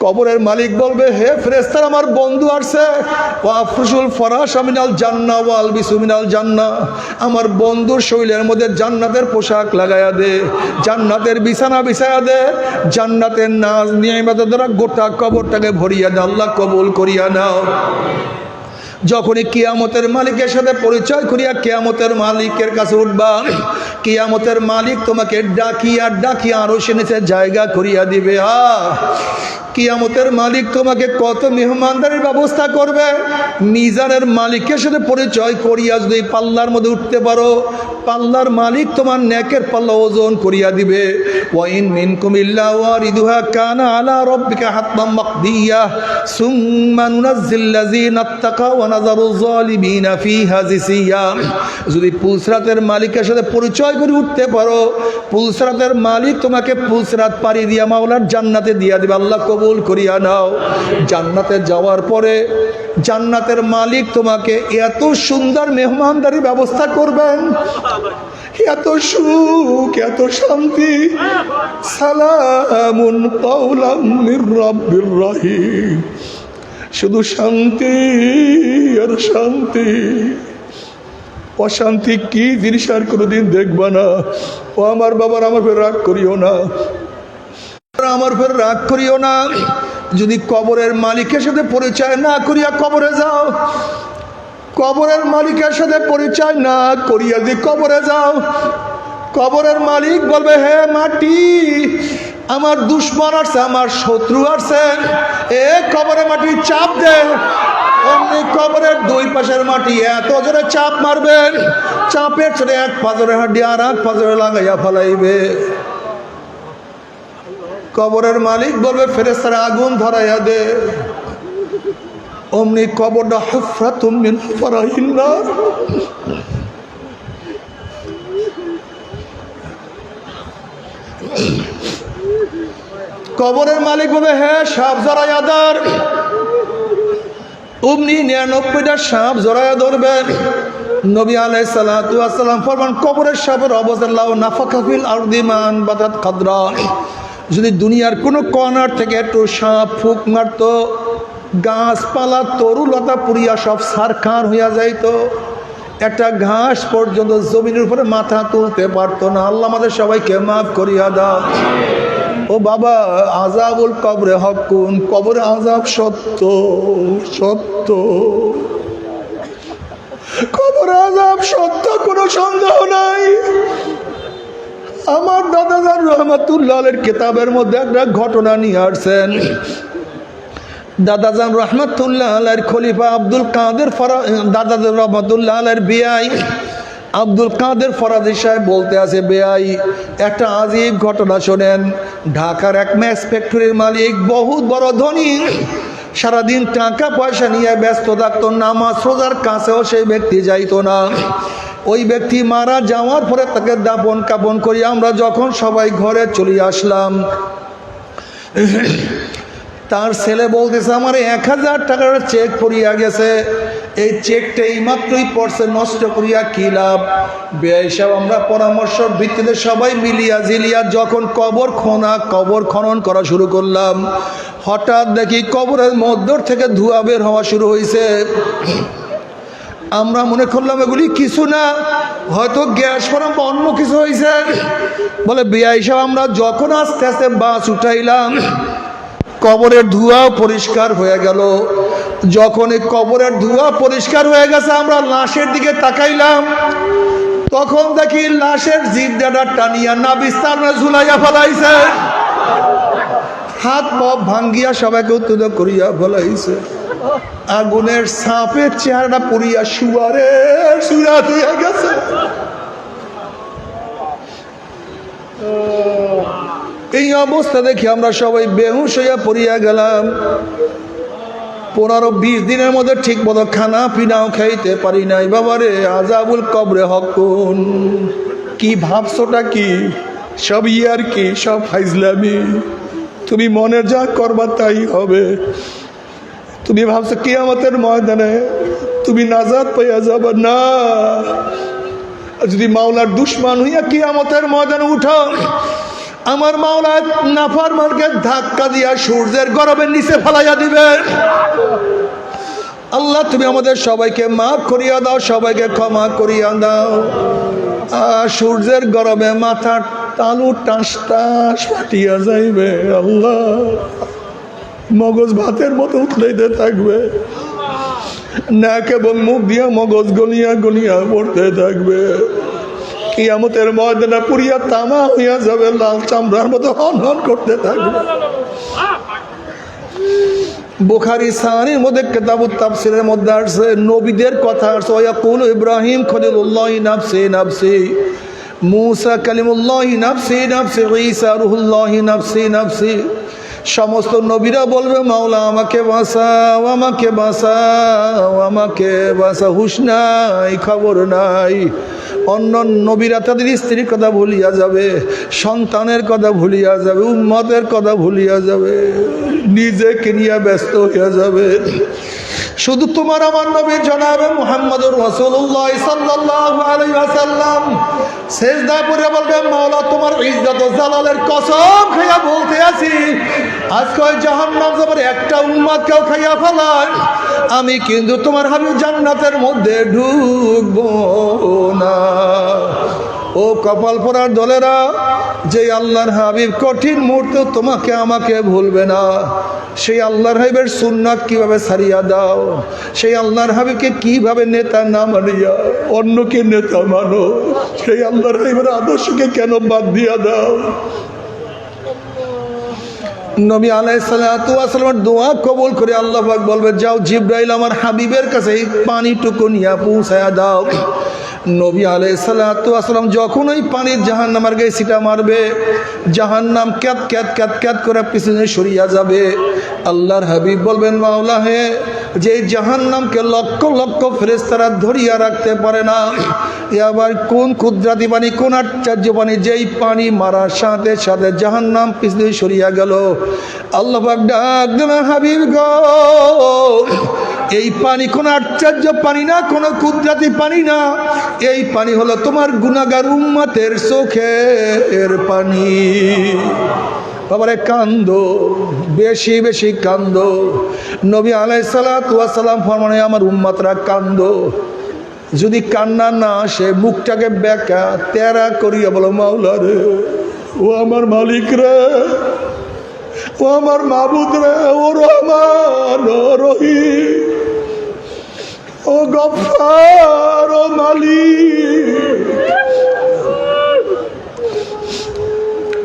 কবরের মালিক বলবে হে ফেরেশতা আমার বন্ধু আসছে, ওয়াফরুশুল ফরাশা মিনাল জান্নাহ ওয়াল বিসু মিনাল জান্নাহ, আমার বন্ধুর শরীরের মধ্যে জান্নাতের পোশাক লাগায়া দে, জান্নাতের বিছানা বিছায়া দে, জান্নাতের নাজ নিয়ামতের দ্বারা গোটা কবরটাকে ভরিয়া দাও, আল্লাহ কবুল করিয়া নাও। যখনই কিয়ামতের মালিকের সাথে পরিচয় করিয়া কিয়ামতের মালিকের কাছে উঠবা, কিয়ামতের মালিক তোমাকে ডাকিয়া ডাকিয়া আরো সে নিচে জায়গা করিয়া দিবে। কিয়ামতের মালিক তোমাকে কত মেহমানদারির ব্যবস্থা করবে। মিজানের মালিকের সাথে পরিচয় করিয়া যদি পাল্লার মধ্যে উঠতে পারো, পাল্লার মালিক তোমার নেকের পাল্লা ওজন করিয়া দিবে। ওয়াইন মিনকুম ইল্লা ওয়ারিদুহা কানা আলা রাব্বিকা হাতমান মাকদিয়া সুম্মা নুনাজ্জিল্লাযিনা আত্তাকাও ওয়া নাযারুয যালিমিনা ফিহা জিসিয়া। যদি পুলসরাতের মালিকের সাথে পরিচয় করে উঠতে পারো, পুলসরাতের মালিক তোমাকে পুলসরাত পাড়ি দিয়া মাওলার জান্নাতে দিয়া দিবে। আল্লাহ কবুল করিয়া নাও। জান্নাতে যাওয়ার পরে জান্নাতের মালিক তোমাকে এত সুন্দর মেহমানদারি ব্যবস্থা করবেন, এত সুখ, এত শান্তি। সালামুন কাওলাম মির রাব্বির রহিম। শুধু শান্তি আর শান্তি। অশান্তি কি জিনিস আর কোনোদিন দেখবা না। ও আমার বাবার, আমার ফের রাগ করিও না, আমার ফের রাগ করিও না। যদি কবরের মালিকের সাথে পরিচয় না করিয়া কবরে যাও, কবরের মালিকের সাথে পরিচয় না করিয়া যদি কবরে যাও, কবরের মালিক বলবে হে মাটি, আমার দুশ্মন আসছে, আমার শত্রু আসছে, এ কবরে মাটি চাপ দে। অমনি কবরের দুই পাশের মাটি এত জোরে চাপ মারবেন, চাপের ছোটে এক পাজরে হাড্ডি আর এক পাজরে লাগাইয়া ফেলাইবে। কবরের মালিক বলবে ফেরেশতারা আগুন ধরাইয়া দে। অমনি কবরটা হুফরাতুম মিন হুফরাইন নার। কবরের মালিক বলবে হ্যাঁ সাপ জড়াইয়া ধর। অমনি 99টা সাপ জড়াইয়া ধরবেন। নবী আলাইহিস সালাতু ওয়াস সালাম ফরমান কবরের সাপের অবস্থা লাউ নাফাকা ফিল আরদি মান বাদাত কদরা। যদি দুনিয়ার কোনো কর্নার থেকে একটু সাপ ফুক মারত, গাছপালা তরুলতা পুড়িয়া সব সারখার হইয়া যাইত, একটা ঘাস পর্যন্ত জমিনের উপরে মাথা তুলতে পারতো না। আল্লাহ আমাদের সবাইকে মাফ করিয়া দাও। ও বাবা, আযাবুল কবরে হকুন, কবরে আযাব সত্য, সত্য, কবরে আযাব সত্য, কোনো সন্দেহ নাই। আমার দাদাজান রহমাতুল্লাহ আলাইহির কিতাবের মধ্যে একটা ঘটনা নিয়ে আসছেন। দাদাজান রহমাতুল্লাহ আলাইহির খলিফা আব্দুল কাদের দাদাজান রহমাতুল্লাহ আলাইহির বিয়াই আব্দুল কাদের ফরাজি সাহেব বলতে আছে, বেআই একটা আজীব ঘটনা শোনেন। ঢাকার এক ম্যাচ ফ্যাক্টরির মালিক, বহুত বড় ধনী, সারাদিন টাকা পয়সা নিয়ে ব্যস্ত থাকতো, নামাজ রোজার কাছেও সেই ব্যক্তি যাইতো না। ওই ব্যক্তি মারা যাওয়ার পরে তাকে দাপন কাপন করি আমরা যখন সবাই ঘরে চলে আসলাম, তার ছেলে বলতেছে আমার 1000 টাকার চেক পড়িয়া গেছে, এই চেকটা এই মাত্রই পড়ছে, নষ্ট করিয়া কি লাভ? বেয়াই সাহেব আমরা পরামর্শের ভিত্তিতে সবাই মিলিয়া জিলিয়া যখন কবর খনন করা শুরু করলাম, হঠাৎ দেখি কবরের মধ্য থেকে ধোঁয়া বের হওয়া শুরু হয়েছে। আমরা মনে করলাম এগুলি কিছু না, হয়তো গ্যাস ফরম বা অন্য কিছু হয়েছে। বলে বেয়াই সাহেব আমরা যখন আস্তে আস্তে বাস উঠাইলাম, কবরের ধোঁয়াও পরিষ্কার হয়ে গেল। যখন এই কবরের ধোঁয়া পরিষ্কার হয়ে গেছে, আমরা লাশের দিকে তাকাইলাম, তখন দেখি লাশের জিহ্বাটা টানিয়া নাবিস্তানে ঝুলাইয়া ফেলাইছে, হাত পা ভাঙ্গিয়া সবাইকে উত্তেজ করিয়া ফেলাইছে। আগুনের সাপের চেহারাটা পুড়িয়া শুয়ারের সুরাত হইয়া গেছে। এই অবস্থা দেখি আমরা সবাই বেহুশ হইয়া পড়িয়া গেলাম। 15-20 দিনের মধ্যে ঠিক মতো খানা পিনাও খাইতে পারি নাই। বাবারে আযাবুল কবরে হকুন। কি ভাবছোটা কি? সব ইয়ার কি, সব ফাইজলামি। তুমি মনের যা করবা তাই হবে। তুমি ভাবছো কিয়ামতের ময়দানে তুমি নাজাত পাইয়া যাবে না। যদি মাওলার দুশ্মন হইয়া কিয়ামতের ময়দানে উঠো, আমার মাওলা নাফরমানকে ধাক্কা দিয়া সূর্যের গরমের নিচে ফেলাইয়া দিবেন। আল্লাহ তুমি আমাদের সবাইকে মাফ করিয়া দাও, সবাইকে ক্ষমা করিয়া দাও। সূর্যের গরমে মাথার তালু টাস টাস ফাটিয়া যাইবে, আল্লাহ মগজ ভাতের মতো উঠলাইতে থাকবে, না কেবল মুখ দিয়া মগজ গলিয়া গলিয়া পড়তে থাকবে। কিয়ামতের ময়দানে পুরিয়া তামা হইয়া যাবে, লাল চামড়ার মতো হন হন করতে থাকবে। বুখারী সাহিহর মধ্যে কিতাবুত তাফসীরের মধ্যে আছে, নবীদের কথা আছে, ওয়াকুল ইব্রাহিম খলিলুল্লাহ নাফসি নাফসি, মুসা কালিমুল্লাহ নাফসি নাফসি, ঈসা রূহুল্লাহ নাফসি নাফসি। সমস্ত নবীরা বলবে মাওলা আমাকে বাঁচাও, আমাকে বাঁচাও, আমাকে বাঁচাও। হুশ নাই, খবর নাই। অন্য নবীরা তাদের স্ত্রীর কথা ভুলিয়া যাবে, সন্তানের কথা ভুলিয়া যাবে, উম্মতের কথা ভুলিয়া যাবে, নিজেকে নিয়ে ব্যস্ত হইয়া যাবে। শুধু তোমার আমার নবী জনাবে মুহাম্মদুর রাসূলুল্লাহ সাল্লাল্লাহু আলাইহি ওয়াসাল্লাম সিজদা করে বলবে মাওলা তোমার ইজ্জত ও জালালের কসম খাইয়া বলতে আছি, আজকে ওই জাহান্নাম যাবার একটা উম্মতকেও খাইয়া ফেলায়, আমি কিন্তু তোমার হাবিব জান্নাতের মধ্যে ঢুকবো না। ও কপাল পরার দলেরা, যে আল্লাহর হাবিব কঠিন মুহূর্তে তোমাকে আমাকে ভুলবে না, সেই আল্লাহর হাবিবের সুন্নাত কিভাবে ছাড়িয়া দাও, সেই আল্লাহর হাবিবকে কিভাবে নেতা না মানিয়া অন্যকে নেতা মানো, সেই আল্লাহর হাবিবের আদর্শকে কেন বাদ দিয়া দাও। নবী আলাইহিস সালাতু ওয়াস সালামের দোয়া কবুল করে আল্লাহ পাক বলবে যাও জিবরাইল আমার হাবিবের কাছে এই পানিটুকু নিয়ে পৌঁছায়া দাও। নবী আলাইহিস সালাতু ওয়াস সালাম যখন ওই পানির জাহান্নামের গায়ে ছিটা মারবে, জাহান্নাম ক্যাত ক্যাত ক্যাত ক্যাত করে পিছনে সরিয়া যাবে। আল্লাহর হাবিব বলবেন মাওলা হে, যে জাহান্নামকে লক্ষ লক্ষ ফেরেশতারা ধরিয়া রাখতে পারে না, এ আবার কোন কুদরতি পানি, কোন আশ্চর্য পানি, যেই পানি মারার সাথে সাথে জাহান্নাম পিছনে সরিয়া গেল। আল্লাহ পাক ডাক দেবেন হাবিব গো, এই পানি কোনো আশ্চর্য পানি না, কোনো কুদরতি পানি না, এই পানি হলো তোমার গুনাহগার উম্মতের চোখের পানি। বাবারে কান্দো, বেশি বেশি কান্দো। নবী আলাইহিস সালাতু ওয়াস সালাম ফরমানে আমার উম্মতরা কান্দো। যদি কান্না না আসে মুখটাকে বেঁকা তেরা করিয়া বলো মাওলা রে, ও আমার মালিক রে, ও আমার মাবুদ রে, ও রহমান, ও রহিম, ও গফফার, ও মালিক।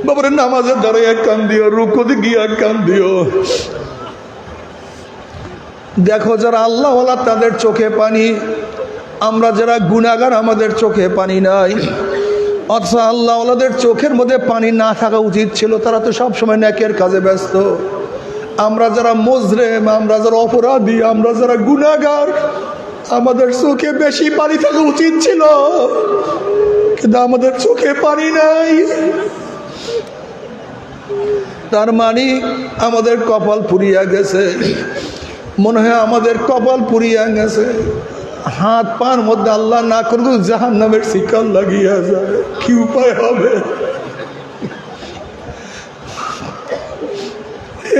বাবারে নামাজের দাঁড়াইয়া কান্দিও, রুকুতে গিয়া কান্দিও। দেখো যারা আল্লাহওয়ালা তাদের চোখে পানি, আমরা যারা গুনাহগার আমাদের চোখে পানি নাই। অথচ আল্লাহওয়ালাদের চোখের মধ্যে পানি না থাকা উচিত ছিল, তারা তো সবসময় নেকের কাজে ব্যস্ত। আমরা যারা মুজরিম, আমরা যারা অপরাধী, আমরা যারা গুনাহগার, আমাদের চোখে বেশি পানি থাকা উচিত ছিল, কিন্তু আমাদের চোখে পানি নাই। তার মানে আমাদের কপাল পুড়িয়া গেছে, মনে হয় আমাদের কপাল পুড়িয়া গেছে। হাত পার মধ্যে আল্লাহ না করুক জাহান্নামের শিকল লাগিয়া যাবে, কি উপায় হবে?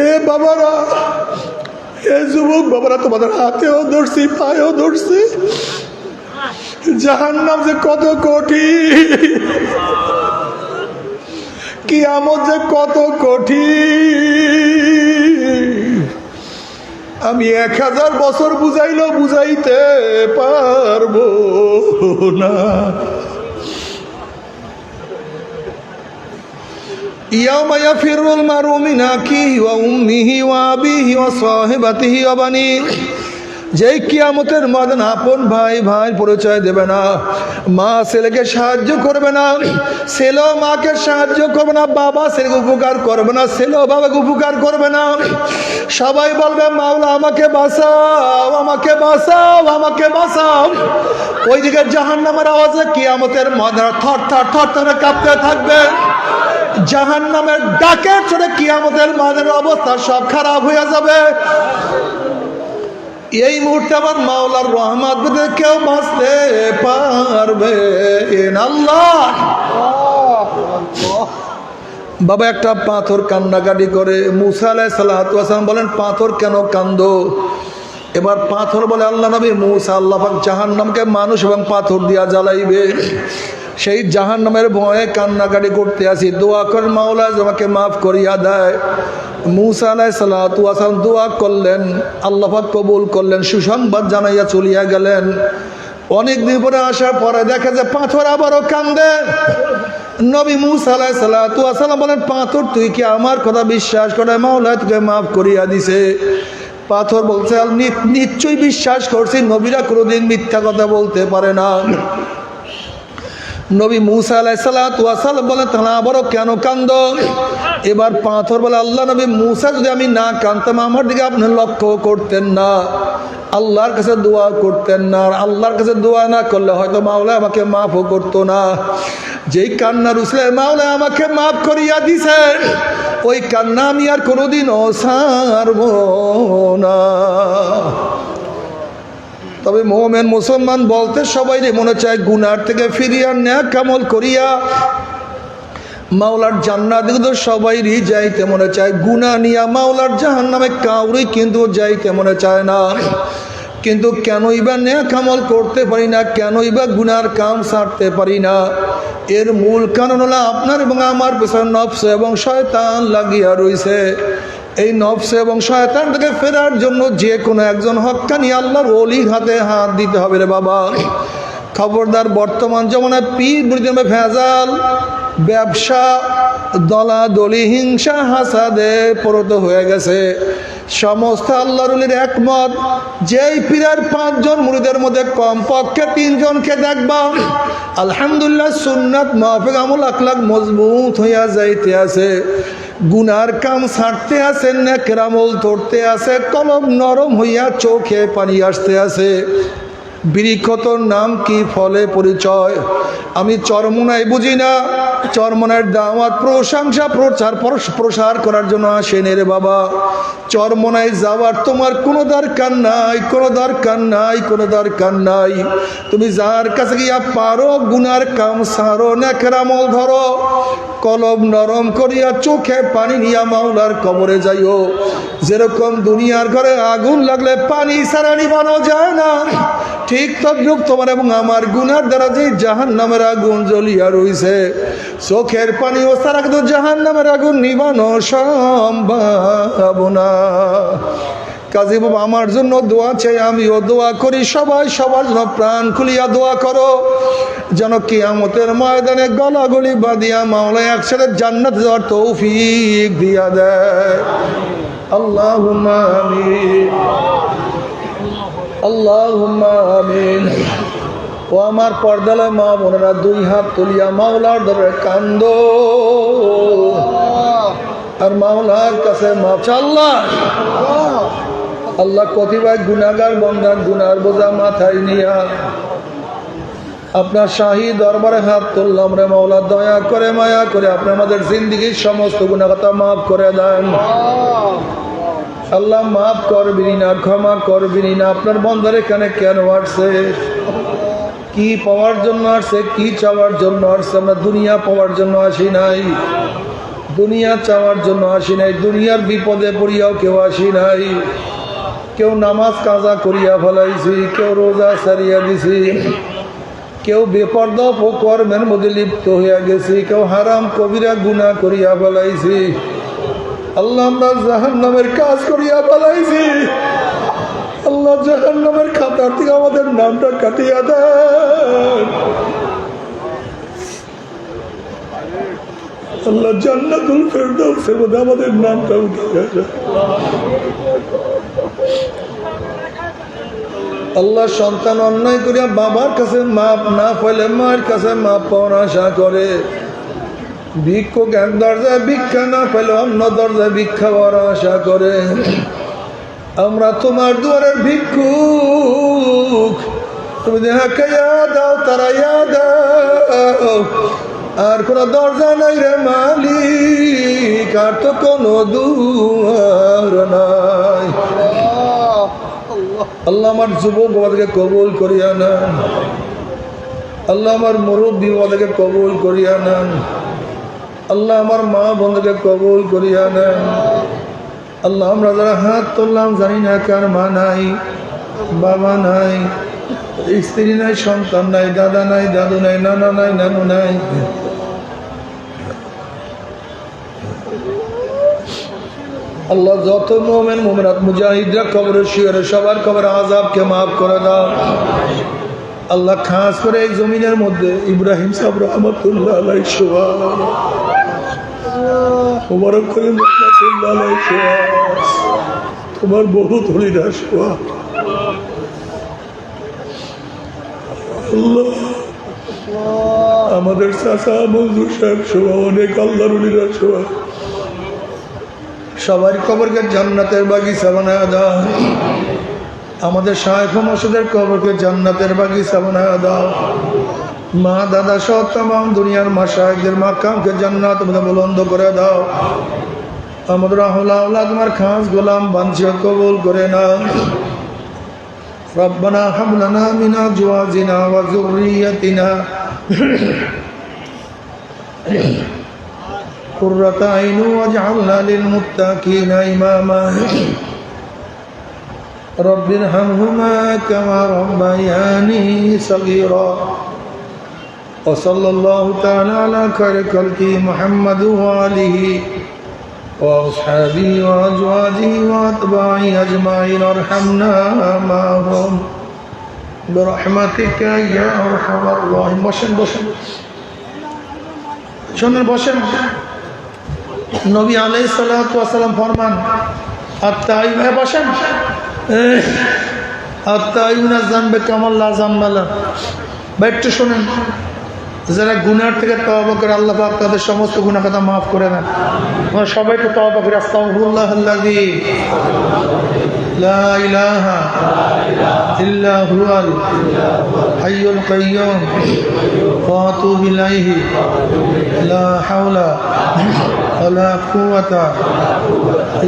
এ বাবারা, এ যুবক বাবারা, তোমাদের হাতেও ধরছি, পায়েও ধরছি। জাহান্নাম যে কত কঠিন, কিয়ামত যে কত কঠিন, আমি 1000 বছর বুঝাইলেও বুঝাইতে পারবো না। ইয়াউমা ইয়াফিরুল মারউ মিন আখিহি ওয়া উম্মিহি ওয়া আবিহি ওয়া সাহিবাতিহি ওয়া বানিহি, যেই কিয়ামতের ময়দানে আপন ভাই ভাই পরিচয় দেবে না, মা ছেলেকে সাহায্য করবে না, ছেলেও মাকে সাহায্য করবে না, বাবা ছেলেকে উপকার করবে না, ছেলেও বাবাকে উপকার করবে না। সবাই বলবে মাওলা আমাকে বাঁচাও, আমাকে বাঁচাও, আমাকে বাঁচাও। ওইদিকে জাহান্নামের আওয়াজে কিয়ামতের ময়দানে থর থর থর থর কাঁপতে থাকবে। জাহান্নামের ডাকে চড়ে কিয়ামতের ময়দানের অবস্থা সব খারাপ হয়ে যাবে। এই মুহূর্তে আমার মাওলার রহমত পেতে কেউ বাঁচতে পারবে আল্লাহ। বাবা একটা পাথর কান্নাকাটি করে। মুসা আলাইহিস সালাতু ওয়াস সালাম বলেন, পাথর কেন কান্দো? এবার পাথর বলে, আল্লাহ নবী মুসা, আল্লাহ পাক জাহান্নামকে মানুষ এবং পাথর দিয়া জ্বালাইবে, সেই জাহান্নামের ভয়ে কান্নাকাটি করতে আসি, দোয়া করে মাওলা আমাকে মাফ করিয়া দেয়। মুসা আলাইহিস সালাতু ওয়াস সালাম দোয়া করলেন, আল্লাহ পাক কবুল করলেন, সুসংবাদ জানাইয়া চলিয়া গেলেন। অনেকদিন পরে আসার পরে দেখে যে পাথর আবারও কান্দে। নবী মুসা আলাইহিস সালাতু ওয়াস সালাম বলেন, পাথর তুই কি আমার কথা বিশ্বাস করে মাওলা তোকে মাফ করিয়া দিছে? পাথর বলছে, নিশ্চয়ই বিশ্বাস করছি, নবীরা কোনোদিন মিথ্যা কথা বলতে পারে না। নবী মুসা আলাইহিস সালাতু ওয়াস সালাম বলেন, তাহলে আবারও কেন কান্দো? এবার পাথর বলে, আল্লাহ নবী মুসা, যদি আমি না কাঁদতাম আমার দিকে আপনি লক্ষ্য করতেন না, আল্লাহর কাছে দোয়া করতেন না, আর আল্লাহর কাছে দোয়া না করলে হয়তো মাওলা আমাকে মাফও করতো না। যেই কান্নার উসলে মাওলা আমাকে মাফ করিয়া দিছেন, ওই কান্না আমি আর কোনোদিনও ছাড়ব না। তবে মুমিন মুসলমান বলতে সবাই মনে চায় গুনার থেকে ফিরিয়া নেক আমল করিয়া মাওলার জান্নাত দিকে তো সবাইরই যাইতে মনে চায়, গুনাহ নিয়া মাওলার জাহান্নামে কাউরই কিন্তু যাইতে মনে চায় না। কিন্তু কেনই বা নেক আমল করতে পারি না, কেনই বা গুনার কাম ছাড়তে পারি না? এর মূল কারণ হলো আপনার এবং আমার পেছনে নফস এবং শয়তান লাগিয়া রয়েছে। এই নফস এবং শয়তান থেকে ফেরার জন্য যে কোনো একজন হক্কানি আল্লাহর ওলির হাতে হাত দিতে হবে রে বাবা। খবরদার, বর্তমান জমানায় পীর মুরিদের ভেজাল, ব্যবসা, দলাদলি, হিংসা, হাসাদে পরত হয়ে গেছে। সমস্ত আল্লাহর ওলির একমত, যেই পীরের 5 জন মুরিদের মধ্যে কমপক্ষে 3 জনকে দেখবা আলহামদুলিল্লাহ সুন্নাত মাফিক আমল আখলাক মজবুত হইয়া যাইতে আছে, গুনার কাম ছাড়তে আছে, নেকের আমল ধরতে আছে, কলম নরম হইয়া চোখে পানি আসতে আছে। বৃক্ষতর নাম কি, ফলে পরিচয়। আমি চরমোনাই বুঝি না, চরমোনার দাওয়াত প্রশংসা প্রসার করার জন্য আসেন রে বাবা। চরমোনাই যাওয়ার তোমার কোনো দরকার নাই, কোনো দরকার নাই, কোনো দরকার নাই। তুমি যার কাছে গিয়া পারো গুনার কাম সারো, নেকের আমল ধরো, কলম নরম করিয়া চোখে পানি নিয়া মাওলার কবরে যাইও। যেরকম দুনিয়ার ঘরে আগুন লাগলে পানি ছাড়া নিবানো যায় না, ঠিক তদ্রূপ তোমার এবং আমার গুনার দ্বারা যে জাহান্নামের আগুন জ্বলিয়া রইছে, চোখের পানি ও ছাড়া কিন্তু জাহান্নামের আগুন নিবানো সম্ভব না। কাজী বাবা আমার জন্য দোয়া চাই, আমিও দোয়া করি, সবাই সবার জন্য প্রাণ খুলিয়া দোয়া করো, যেন কিয়ামতের ময়দানে গলাগলি বাঁধিয়া মাওলা একসাথে জান্নাত যাওয়ার তৌফিক দিয়া দেয়। আল্লাহুম্মা আমিন, আল্লাহুম্মা আমিন। ও আমার পর্দালয় মা বোনেরা, 2 হাত তুলিয়া মাওলার দরবারে কান্দো আর মাওলার কাছে মাফ চাও। আল্লাহ আল্লাহ কতিবার গুনাহগার বান্দার গুনার বোঝা মাথায় নিয়া আপনার শাহী দরবারে হাত তুললাম রে মাওলা, দয়া করে মায়া করে আপনি আমাদের জিন্দেগীর সমস্ত গুনাহগাতা মাফ করে দেন আল্লাহ। মাফ করবিনি না, ক্ষমা করবিনি না। আপনার বন্দার এখানে কেন আসছে, কি পাওয়ার জন্য আসছে, কি চাওয়ার জন্য আসছে? আমরা দুনিয়া পাওয়ার জন্য আসি নাই, দুনিয়া চাওয়ার জন্য আসি নাই, দুনিয়ার বিপদে পড়িয়াও কেউ আসি নাই। কেউ নামাজ কাজা করিয়া ফেলাইছি, কেউ রোজা সারিয়া দিছি, কেউ বেপর্দা কর্মের মধ্যে লিপ্ত হইয়া গেছি, কেউ হারাম কবিরা গুনাহ করিয়া ফেলাইছি। আল্লাহ আমরা জাহান্নামের কাজ করিয়া ফেলাইছি। আল্লাহ জাহান্নামের খাতার থেকে আমাদের নামটা কাটিয়া দেন। আল্লাহ জান্নাতুল ফেরদাউসের মধ্যে আমাদের নামটা উঠিয়া দেন। আল্লাহ সন্তান অন্যায় করিয়া বাবার কাছে মাপ না পাইলে মায়ের কাছে মাপ পাওয়ার আশা করে, ভিক্ষুক এক দরজায় ভিক্ষা না পেলে অন্য দরজায় ভিক্ষা পাওয়ার আশা করে। আমরা তোমার দুয়ারের ভিক্ষুক, তুমি যাহাকে দাও তারা দাও। আর কোন দরজা নাই রে মালিক, আর তো কোনো দুয়ার নাই। আল্লাহ আমার যুবক বাবাদেরকে কবুল করিয়া নেন। আল্লাহ আমার মুরব্বী বাবাদেরকে কবুল করিয়া নেন। আল্লাহ আমার মা বোনদেরকে কবুল করিয়া নেন। আল্লাহ আমরা যারা হাত তুললাম জানি না কার মা নাই, বাবা নাই, স্ত্রী নাই, সন্তান নাই, দাদা নাই, দাদু নাই, নানা নাই, নানু নাই। আল্লাহ যত মোমেন মোমেনাত মুজাহিদরা কবরে শুয়ে সবার কবর আযাবকে মাফ করে দাও। আল্লাহ খাস করে এই জমিনের মধ্যে ইব্রাহিম সাহেব রহমতুল্লাহ আলাইহি শোয়া, মুবারক করে রহমতুল্লাহ আলাইহি শোয়া, তোমার বহু ধলিরা শোয়া। আল্লাহ আমাদের চাচা মঞ্জুর সাহেব শোয়া, অনেক আল্লাহর ওলিরা শোয়া। সবার কবরকে জান্নাতের বাগিচা বানায় দাও। আমাদের শায়েখ মসজিদের কবরকে জান্নাতের বাগিচা বানায় দাও। মা দাদা সহ তামাম দুনিয়ার মাশায়েখদের মাকামকে জান্নাত মধ্যে বুলন্দ করে দাও। আমাদের আওলাদ তোমার খাস গোলাম বাঞ্ছিত কবুল করে নাও। রব্বানা হাব লানা মিন আজওয়াজিনা ওয়া যুররিয়াতিনা قرة عين واجعلنا للمتقين إماما رب ارحمهما كما ربياني صغيرا وصلى الله تعالى على خير خلقه محمد وآله وأصحابه وأزواجه وأتباعه أجمعين ارحمنا معهم برحمتك يا أرحم الراحمين। বসেন বসেন শোনেন, বসেন। নবী আলাইহিস সালাতু ওয়াস সালাম ফরমান আত-তাইব, বসেন। আত-তাইবুনা যানবে কামাল লা যানবালা। ভাই একটু শোনেন, যারা গুনার থেকে তওবা করে আল্লাহ পাক তাদের সমস্ত গুনাহ খাতা মাফ করে দেন। আমরা সবাই একটু তওবা করি। আস্তাগফিরুল্লাহাল্লাযী লা ইলাহা ইল্লা হুয়াল হাইয়ুল কাইয়্যুম ওয়া আতুবু ইলাইহি লা হাওলা ওয়ালা কুওয়াতা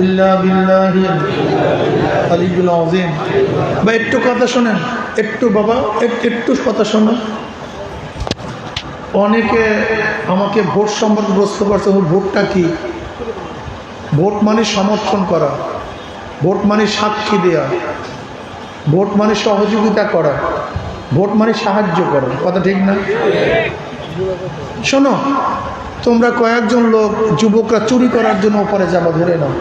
ইল্লা বিল্লাহিল আলিয়্যিল আযীম। ভাই একটু কথা শোনেন, একটু বাবা একটু কথা শোনেন। অনেকে আমাকে ভোট সম্পর্কে প্রশ্ন করছে, ভোটটা কি? ভোট মানে সমর্থন করা, ভোট মানে সাক্ষী দেয়া, ভোট মানে সহযোগিতা করা, ভোট মানে সাহায্য করা। কথা ঠিক না? শোনো, তোমরা কয়েকজন লোক যুবকরা চুরি করার জন্য ওপরে যাবো, ধরে নাও।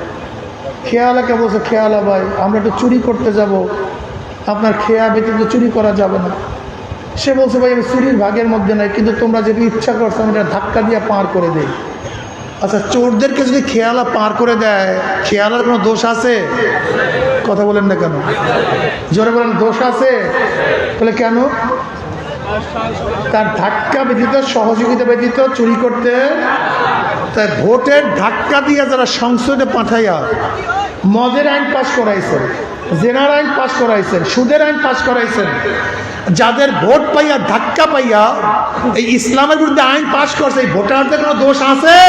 খেয়ালাকে বলছে, খেয়ালা ভাই আমরা একটু চুরি করতে যাব, আপনার খেয়া ব্যতীত চুরি করা যাবে না। সে বলছে, ভাই আমি চুরির ভাগের মধ্যে নাই, কিন্তু তোমরা যদি ইচ্ছা করছো আমি এটা ধাক্কা দিয়ে পার করে দেই। আচ্ছা, চোরদেরকে যদি খেয়ালা পার করে দেয়, খেয়ালার কোনো দোষ আছে? কথা বলেন না কেন? জোরে বলেন, দোষ আছে? বলে কেন? তার ধাক্কা ব্যতীত, সহযোগিতা ব্যতীত চুরি করতে। তাই ভোটের ধাক্কা দিয়ে যারা সংসদে পাঠাইয়া মদের আইন পাস করাইছেন, জেনার আইন পাস করাইছেন, সুদের আইন পাস করাইছেন, যাদের ভোট পাইয়া ধাক্কা পাইয়া এই ইসলামের বিরুদ্ধে আইন পাশ করছে, এই ভোটারদের কোনো দোষ আছে?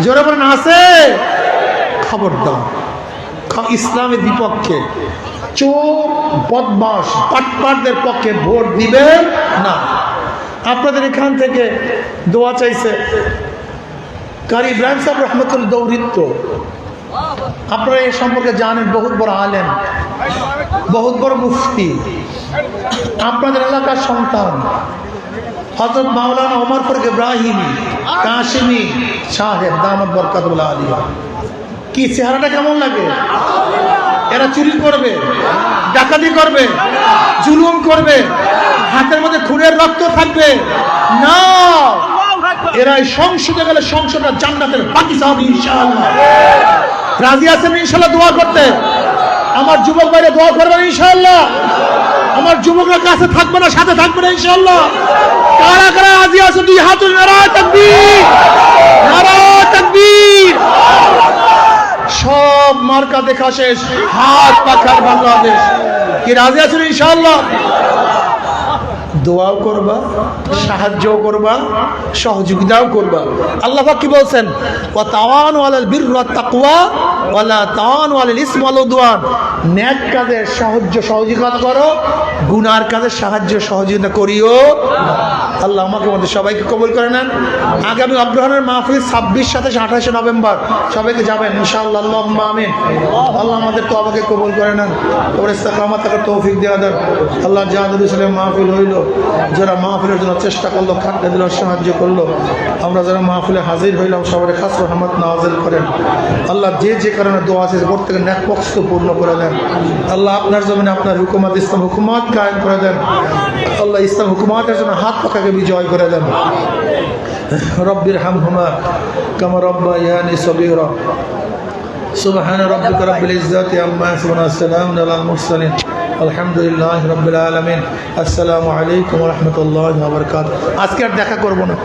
জোরে বলেন আছে? খবরদার, ইসলামের বিপক্ষে, চোর বদমাস পাটপাটদের পক্ষে ভোট দিবেন না। আপনাদের এখান থেকে দোয়া চাইছে কারি ইব্রাহিম সাহেব রহমতুল্লাহ দৌরিত্ব, আপনারা এই সম্পর্কে জানেন, বহুত বড় আলেম, বহুত বড় মুফতি, আপনাদের এলাকার সন্তান হযরত মাওলানা ওমর ফারুক ইব্রাহিমী কাশিমি সাহেব দামাত বরকাতুল্লাহ আলিয়া। কি চেহারাটা কেমন লাগে? এরা চুরি করবে, ডাকাতি করবে, জুলুম করবে, হাতের মধ্যে খুনের রক্ত থাকবে না। এরা এই সংসদে গেলে সংসদটা জান্নাতের বাগিচা হবে ইনশাআল্লাহ। রাজি আছেন ইনশাআল্লাহ দোয়া করতে? আমার যুবক ভাইরা দোয়া করবেন ইনশাআল্লাহ। আমার যুবকরা কাছে থাকবে না, সাথে থাকবে না ইনশাআল্লাহ। কারা কারা রাজি আছে দুই হাত তুলে নারায়ে তাকবীর, নারায়ে তাকবীর। সব মার্কা দেখা শেষ, হাত পাখার বাংলাদেশ। কি রাজি আছেন ইনশাআল্লাহ? দোয়াও করবা, সাহায্যও করবা, সহযোগিতাও করবা। আল্লাহ পাক কি বলছেন? ওয়া তাওয়ানু আলাল বিররি ওয়াত তাকওয়া ওয়া লা তাওয়ানু আলাল ইসমি ওয়াল উদওয়ান। নেক কাজে সহযোগিতা করো, গুনার কাজে সাহায্য সহযোগিতা করিও। আল্লাহ আমাকে আমাদের সবাইকে কবুল করে নেন। আগামী অগ্রহণের মাহফিল 26, 27, 28 নভেম্বর সবাইকে যাবেন ইনশাআল্লাহ। আল্লাহুম্মা আমিন। আল্লাহ আমাদের তওবাকে কবুল করে নেন, ওর ইস্তেকামত থাকার তৌফিক দিয়ে দেন। আল্লাহ জাহাদুল ইসলাম মাহফিল হইল, যারা মাহফিলের জন্য চেষ্টা করলো, খাটতে দিল, সাহায্য করলো, আমরা যারা মাহফিলে হাজির হইলাম সবার খাস রহমত নাযিল করেন। আল্লাহ যে যে কারণে দোয়া আছে প্রত্যেকের নেক মকসদ পূর্ণ করে দেন। আল্লাহ আপনার জমিনে আপনার হুকুমত, ইসলাম হুকুমত কায়েম করে দেন। আল্লাহ ইসলাম হুকুমতের জন্য হাত পাখাকে বিজয় করে দেন। রব্বির হামহুমা কামা রব্বায়ানি সগীরা। সুবহান রাব্বিকা রাব্বিল ইজ্জাতি আম্মা ইয়াসিফুন, আসসালামু আলাল মুরসালিন, আলহামদুলিল্লাহি রাব্বিল আলামিন। আসসালামু আলাইকুম ওয়া রাহমাতুল্লাহি ওয়া বারাকাতুহু। আজকে আর দেখা করব না।